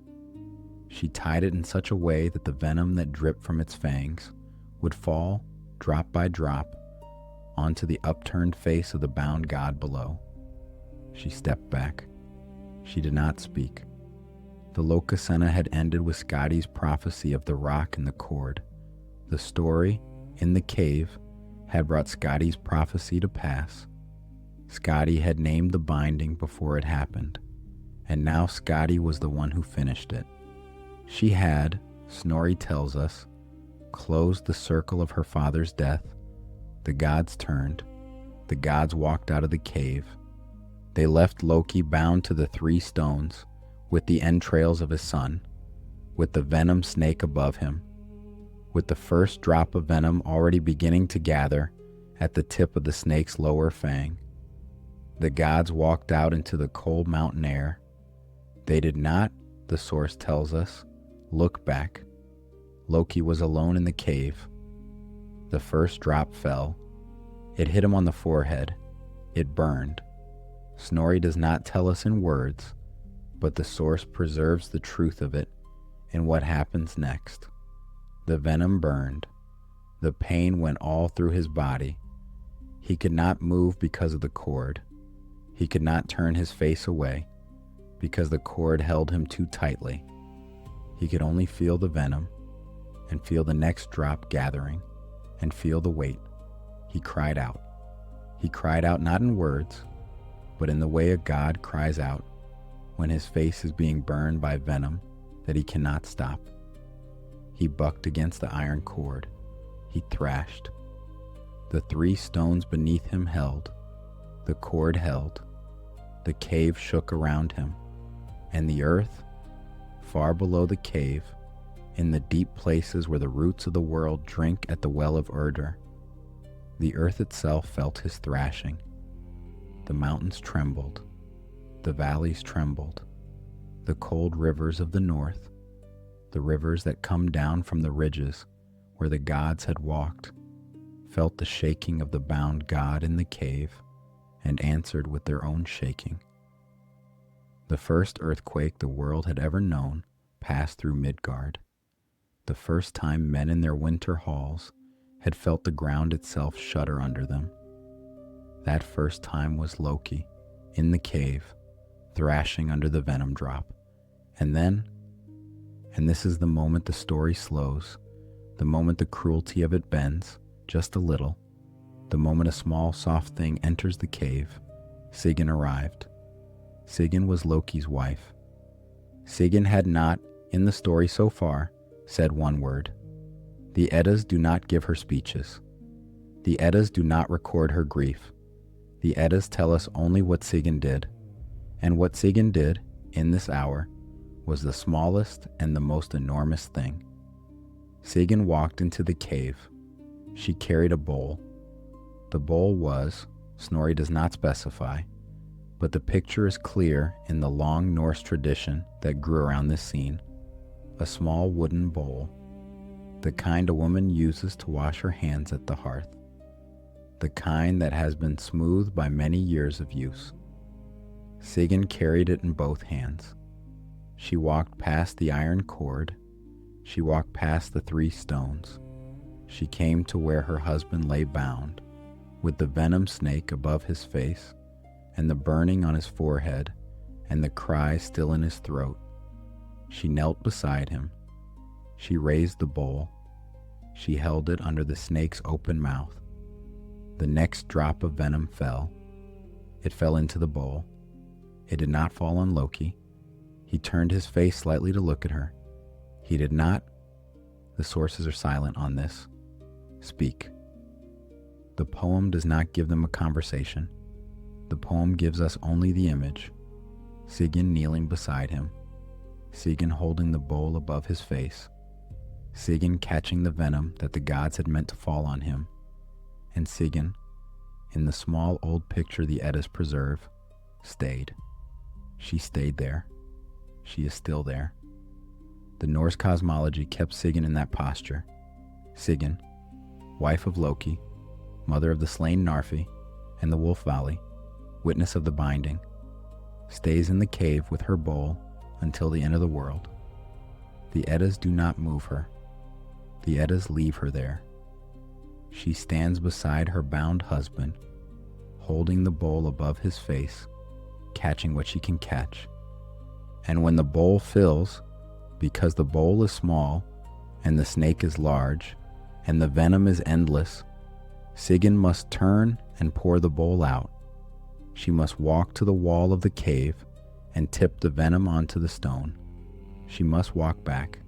She tied it in such a way that the venom that dripped from its fangs would fall, drop by drop, onto the upturned face of the bound god below. She stepped back. She did not speak. The Lokasenna had ended with Skadi's prophecy of the rock and the cord. The story, in the cave, had brought Skadi's prophecy to pass. Skaði had named the binding before it happened, and now Skaði was the one who finished it. She had, Snorri tells us, closed the circle of her father's death. The gods turned. The gods walked out of the cave. They left Loki bound to the 3 stones, with the entrails of his son, with the venom snake above him, with the first drop of venom already beginning to gather at the tip of the snake's lower fang. The gods walked out into the cold mountain air. They did not, the source tells us, look back. Loki was alone in the cave. The first drop fell. It hit him on the forehead. It burned. Snorri does not tell us in words, but the source preserves the truth of it in what happens next. The venom burned. The pain went all through his body. He could not move because of the cord. He could not turn his face away because the cord held him too tightly. He could only feel the venom and feel the next drop gathering and feel the weight. He cried out. He cried out not in words, but in the way a god cries out when his face is being burned by venom that he cannot stop. He bucked against the iron cord. He thrashed. The 3 stones beneath him held. The cord held. The cave shook around him. And the earth, far below the cave, in the deep places where the roots of the world drink at the well of Urdr, the earth itself felt his thrashing. The mountains trembled. The valleys trembled. The cold rivers of the north, the rivers that come down from the ridges where the gods had walked, felt the shaking of the bound god in the cave and answered with their own shaking. The first earthquake the world had ever known passed through Midgard. The first time men in their winter halls had felt the ground itself shudder under them. That first time was Loki, in the cave, thrashing under the venom drop. And then, and this is the moment the story slows, the moment the cruelty of it bends, just a little, the moment a small soft thing enters the cave, Sigyn arrived. Sigyn was Loki's wife. Sigyn had not, in the story so far, said one word. The Eddas do not give her speeches. The Eddas do not record her grief. The Eddas tell us only what Sigyn did, and what Sigyn did, in this hour, was the smallest and the most enormous thing. Sigyn walked into the cave. She carried a bowl. The bowl was, Snorri does not specify, but the picture is clear in the long Norse tradition that grew around this scene. A small wooden bowl, the kind a woman uses to wash her hands at the hearth, the kind that has been smoothed by many years of use. Sigyn carried it in both hands. She walked past the iron cord. She walked past the 3 stones. She came to where her husband lay bound, with the venom snake above his face and the burning on his forehead and the cry still in his throat. She knelt beside him. She raised the bowl. She held it under the snake's open mouth. The next drop of venom fell. It fell into the bowl. It did not fall on Loki. He turned his face slightly to look at her. He did not. The sources are silent on this. Speak. The poem does not give them a conversation. The poem gives us only the image. Sigyn kneeling beside him. Sigyn holding the bowl above his face. Sigyn catching the venom that the gods had meant to fall on him. And Sigyn, in the small old picture the Eddas preserve, stayed. She stayed there. She is still there. The Norse cosmology kept Sigyn in that posture. Sigyn, wife of Loki, mother of the slain Narfi and the Wolf Valley, witness of the binding, stays in the cave with her bowl until the end of the world. The Eddas do not move her. The Eddas leave her there. She stands beside her bound husband, holding the bowl above his face, catching what she can catch. And when the bowl fills, because the bowl is small, and the snake is large, and the venom is endless, Sigyn must turn and pour the bowl out. She must walk to the wall of the cave and tip the venom onto the stone. She must walk back.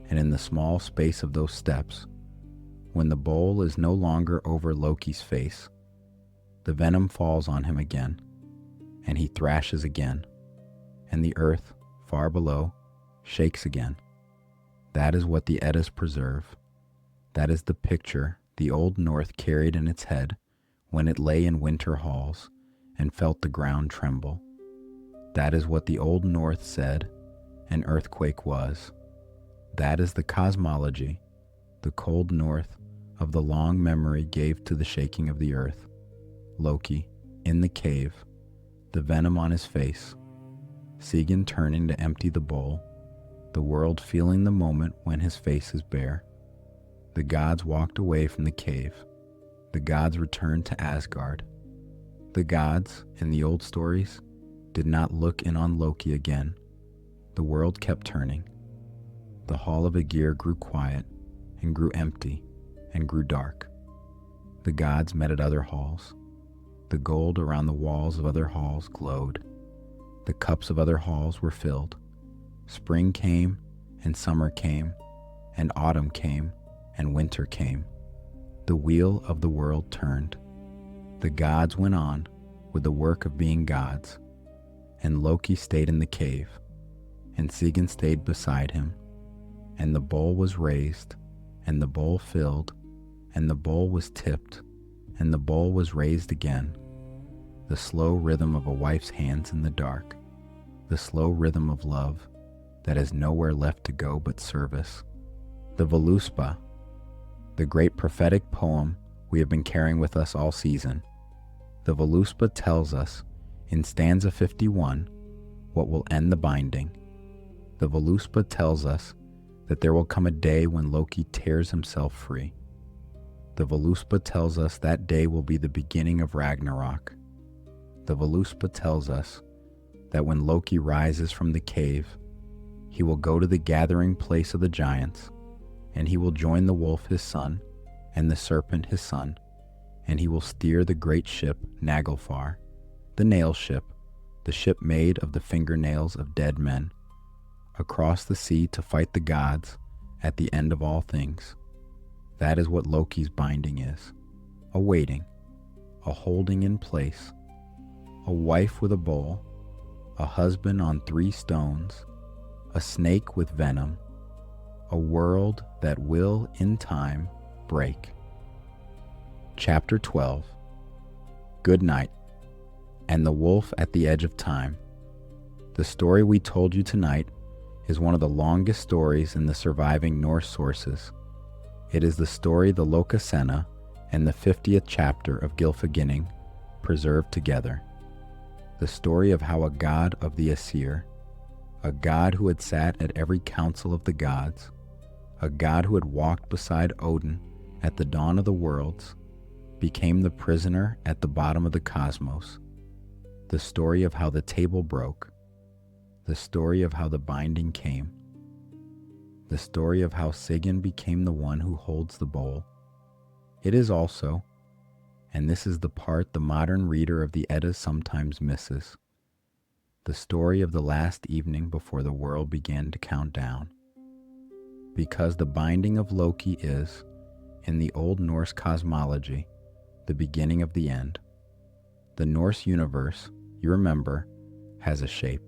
And in the small space of those steps, when the bowl is no longer over Loki's face, the venom falls on him again, and he thrashes again, and the earth, far below, shakes again. That is what the Eddas preserve. That is the picture the Old North carried in its head when it lay in winter halls and felt the ground tremble. That is what the Old North said an earthquake was. That is the cosmology the cold north of the long memory gave to the shaking of the earth. Loki, in the cave, the venom on his face, Sigyn turning to empty the bowl, the world feeling the moment when his face is bare. The gods walked away from the cave. The gods returned to Asgard. The gods, in the old stories, did not look in on Loki again. The world kept turning. The hall of Ægir grew quiet and grew empty and grew dark. The gods met at other halls. The gold around the walls of other halls glowed. The cups of other halls were filled. Spring came and summer came and autumn came and winter came. The wheel of the world turned. The gods went on with the work of being gods, and Loki stayed in the cave, and Sigyn stayed beside him, and the bowl was raised, and the bowl filled, and the bowl was tipped, and the bowl was raised again. The slow rhythm of a wife's hands in the dark, the slow rhythm of love that has nowhere left to go but service. The Voluspa, the great prophetic poem we have been carrying with us all season. The Voluspa tells us in stanza 51 what will end the binding. The Voluspa tells us that there will come a day when Loki tears himself free. The Voluspa tells us that day will be the beginning of Ragnarok. The Voluspa tells us that when Loki rises from the cave, he will go to the gathering place of the giants, and he will join the wolf his son, and the serpent his son, and he will steer the great ship Naglfar, the nail ship, the ship made of the fingernails of dead men, across the sea to fight the gods at the end of all things. That is what Loki's binding is. A waiting, a holding in place, a wife with a bowl, a husband on 3 stones, a snake with venom, a world that will, in time, break. Chapter 12. Goodnight, and the wolf at the edge of time. The story we told you tonight is one of the longest stories in the surviving Norse sources. It is the story the Lokasenna and the 50th chapter of Gylfaginning preserved together. The story of how a god of the Æsir, a god who had sat at every council of the gods, a god who had walked beside Óðinn at the dawn of the worlds, became the prisoner at the bottom of the cosmos. the story of how the table broke, the story of how the binding came, the story of how Sigyn became the one who holds the bowl. It is also, and this is the part the modern reader of the Eddas sometimes misses, the story of the last evening before the world began to count down. Because the binding of Loki is, in the Old Norse cosmology, the beginning of the end. The Norse universe, you remember, has a shape.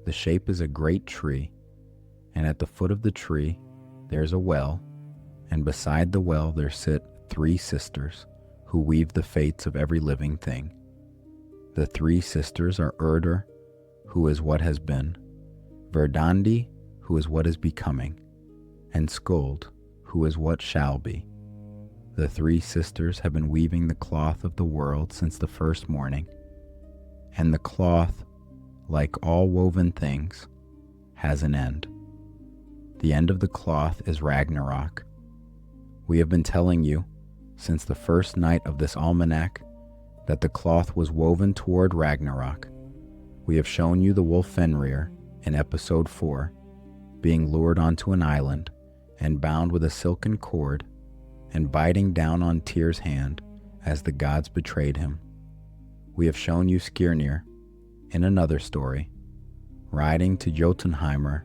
The shape is a great tree, and at the foot of the tree there's a well, and beside the well there sit 3 sisters who weave the fates of every living thing. The 3 sisters are Urdur, who is what has been, Verdandi, who is what is becoming, and Skuld, who is what shall be. The 3 sisters have been weaving the cloth of the world since the first morning, and the cloth, like all woven things, has an end. The end of the cloth is Ragnarok. We have been telling you, since the first night of this Almanac, that the cloth was woven toward Ragnarok. We have shown you the wolf Fenrir in episode 4, being lured onto an island and bound with a silken cord and biting down on Tyr's hand as the gods betrayed him. We have shown you Skirnir in another story, riding to Jotunheimr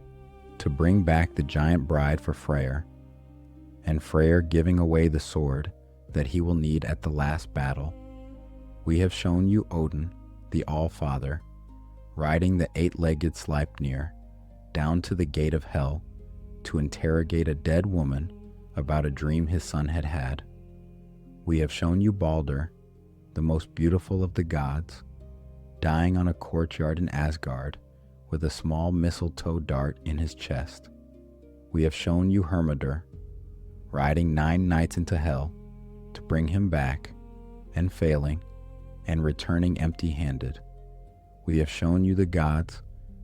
to bring back the giant bride for Freyr, and Freyr giving away the sword that he will need at the last battle. We have shown you Óðinn, the All-Father, riding the 8-legged Sleipnir down to the gate of hell to interrogate a dead woman about a dream his son had had. We have shown you Baldur, the most beautiful of the gods, dying on a courtyard in Asgard with a small mistletoe dart in his chest. We have shown you Hermodr, riding 9 nights into hell to bring him back, and failing, and returning empty-handed. We have shown you the gods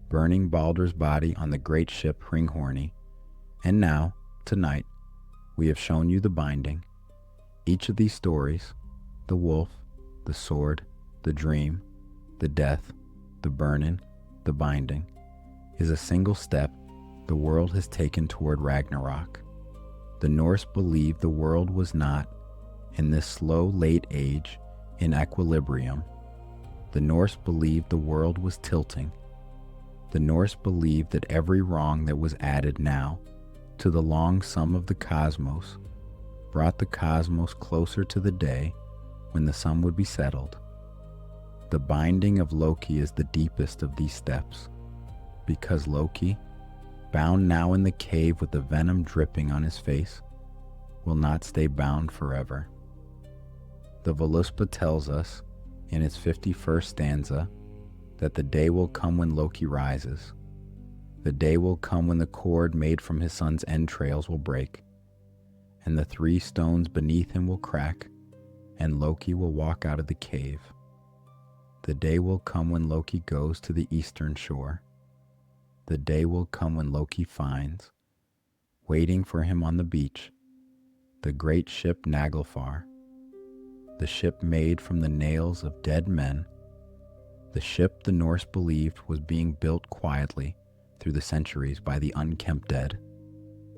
burning Baldur's body on the great ship Hringhorni, and now, tonight, we have shown you the binding. Each of these stories, the wolf, the sword, the dream, the death, the burning, the binding, is a single step the world has taken toward Ragnarok. The Norse believed the world was not, in this slow late age, in equilibrium. The Norse believed the world was tilting. The Norse believed that every wrong that was added now to the long sum of the cosmos brought the cosmos closer to the day when the sum would be settled. The binding of Loki is the deepest of these steps, because Loki, bound now in the cave with the venom dripping on his face, will not stay bound forever. The Voluspa tells us, in its 51st stanza, that the day will come when Loki rises. The day will come when the cord made from his son's entrails will break, and the 3 stones beneath him will crack, and Loki will walk out of the cave. The day will come when Loki goes to the eastern shore. The day will come when Loki finds, waiting for him on the beach, the great ship Naglfar, the ship made from the nails of dead men, the ship the Norse believed was being built quietly through the centuries by the unkempt dead,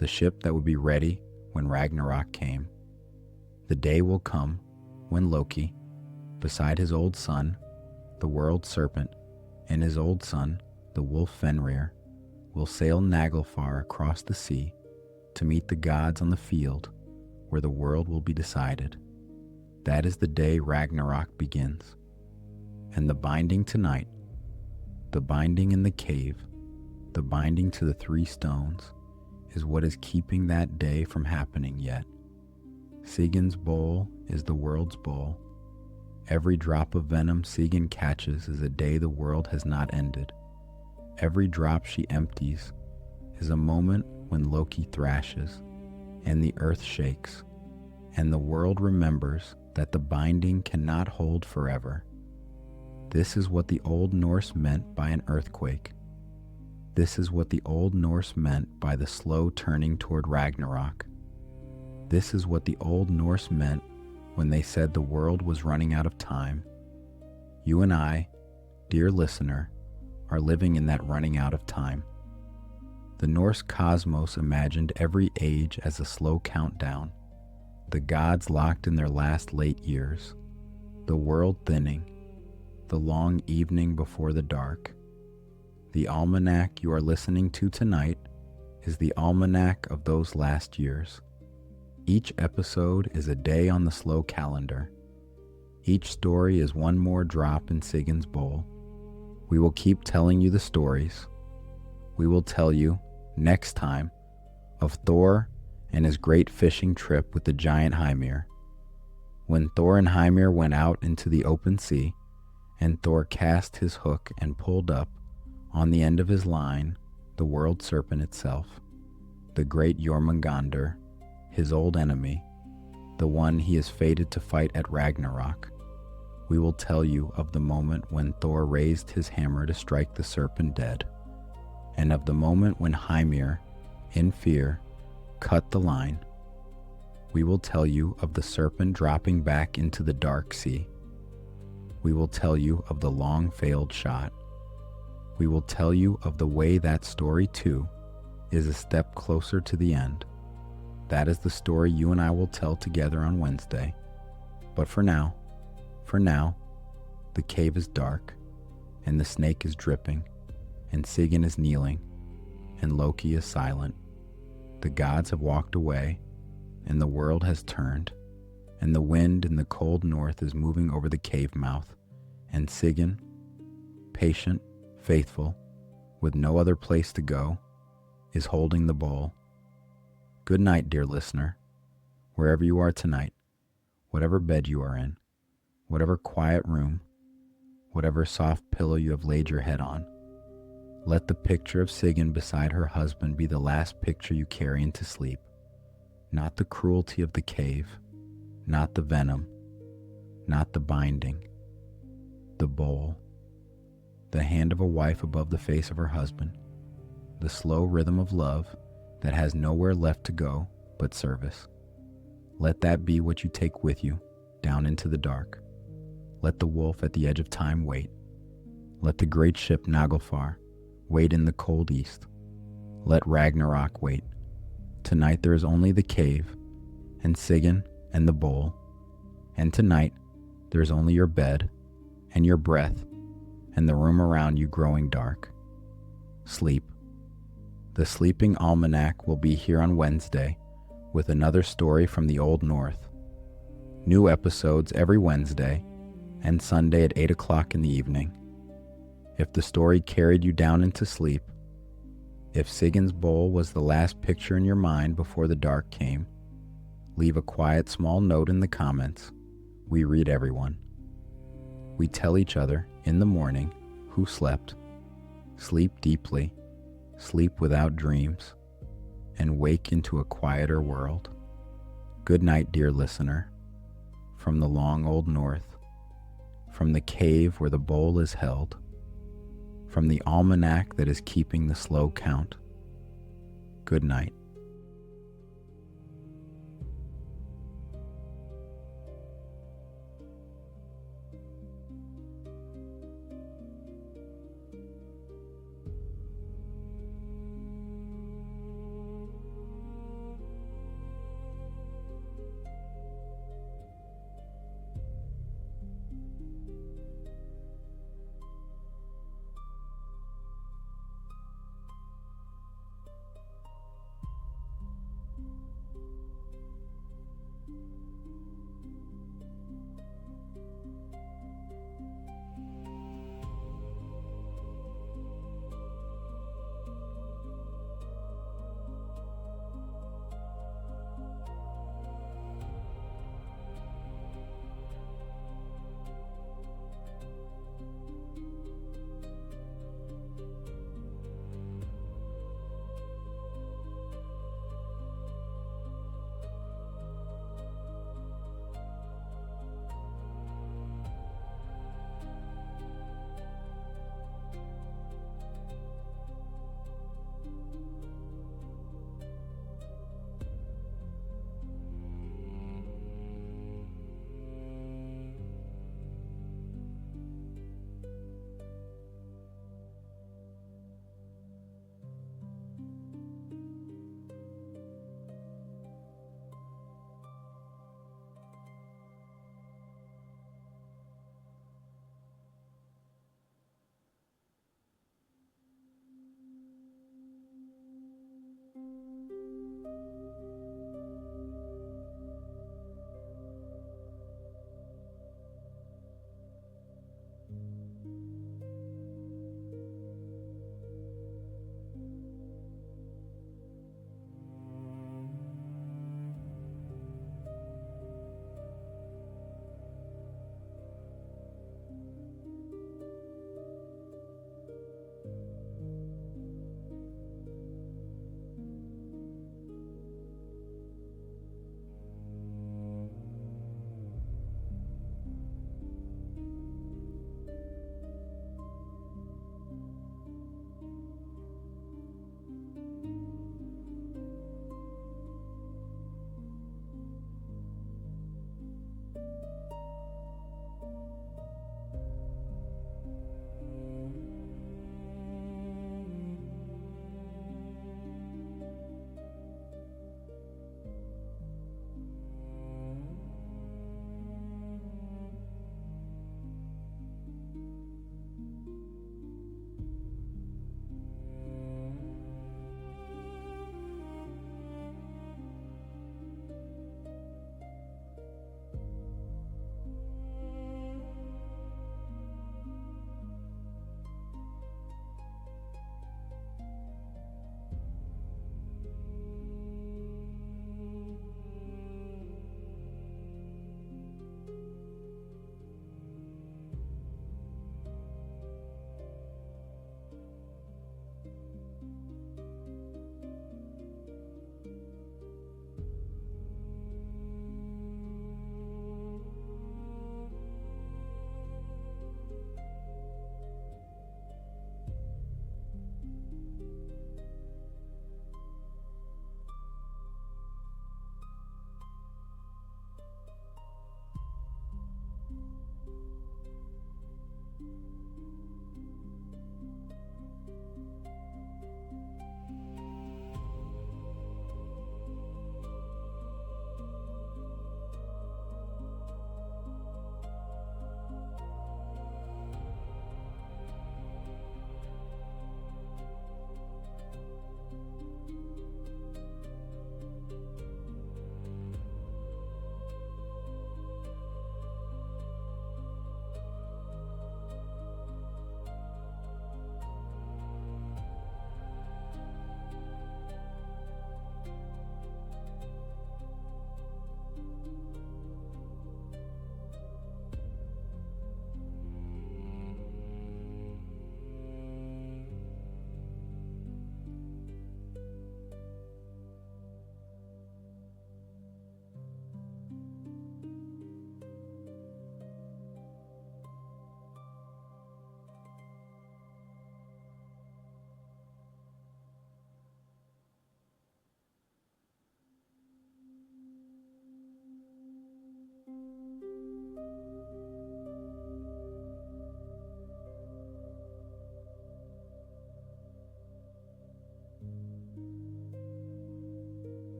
the ship that would be ready when Ragnarok came. The day will come when Loki, beside his old son, the world serpent, and his old son, the wolf Fenrir, will sail Naglfar across the sea to meet the gods on the field where the world will be decided. That is the day Ragnarok begins. And the binding tonight, the binding in the cave, the binding to the 3 stones, is what is keeping that day from happening yet. Sigyn's bowl is the world's bowl. Every drop of venom Sigyn catches is a day the world has not ended. Every drop she empties is a moment when Loki thrashes, and the earth shakes, and the world remembers that the binding cannot hold forever. This is what the Old Norse meant by an earthquake. This is what the Old Norse meant by the slow turning toward Ragnarok. This is what the Old Norse meant when they said the world was running out of time. You and I dear listener, are living in that running out of time. The Norse cosmos imagined every age as a slow countdown, the gods locked in their last late years, the world thinning, the long evening before the dark. The Almanac you are listening to tonight is the Almanac of those last years. Each episode is a day on the slow calendar. Each story is one more drop in Sigyn's bowl. We will keep telling you the stories. We will tell you, next time, of Þórr and his great fishing trip with the giant Heimir. When Þórr and Heimir went out into the open sea, and Þórr cast his hook and pulled up, on the end of his line, the world serpent itself, the great Jormungandr, his old enemy, the one he is fated to fight at Ragnarok. We will tell you of the moment when Þórr raised his hammer to strike the serpent dead, and of the moment when Heimir, in fear, cut the line. We will tell you of the serpent dropping back into the dark sea. We will tell you of the long failed shot. We will tell you of the way that story, too, is a step closer to the end. That is the story you and I will tell together on Wednesday. But for now, the cave is dark, and the snake is dripping, and Sigyn is kneeling, and Loki is silent. The gods have walked away, and the world has turned, and the wind in the cold north is moving over the cave mouth, and Sigyn, patient, faithful, with no other place to go, is holding the bowl. Good night, dear listener, wherever you are tonight, whatever bed you are in, whatever quiet room, whatever soft pillow you have laid your head on. Let the picture of Sigyn beside her husband be the last picture you carry into sleep. Not the cruelty of the cave, not the venom, not the binding, the bowl, the hand of a wife above the face of her husband, the slow rhythm of love that has nowhere left to go but service. Let that be what you take with you down into the dark. Let the wolf at the edge of time wait. Let the great ship Naglfar wait in the cold east. Let Ragnarok wait. Tonight there is only the cave, and Sigyn, and the bowl. And tonight there is only your bed, and your breath, and the room around you growing dark. Sleep. The Sleeping Almanac will be here on Wednesday with another story from the Old North. New episodes every Wednesday and Sunday at 8 o'clock in the evening. If the story carried you down into sleep, if Sigyn's bowl was the last picture in your mind before the dark came, leave a quiet small note in the comments. We read everyone. We tell each other in the morning who slept. Sleep deeply, sleep without dreams, and wake into a quieter world. Good night, dear listener, from the long old north, from the cave where the bowl is held, from the almanac that is keeping the slow count. Good night.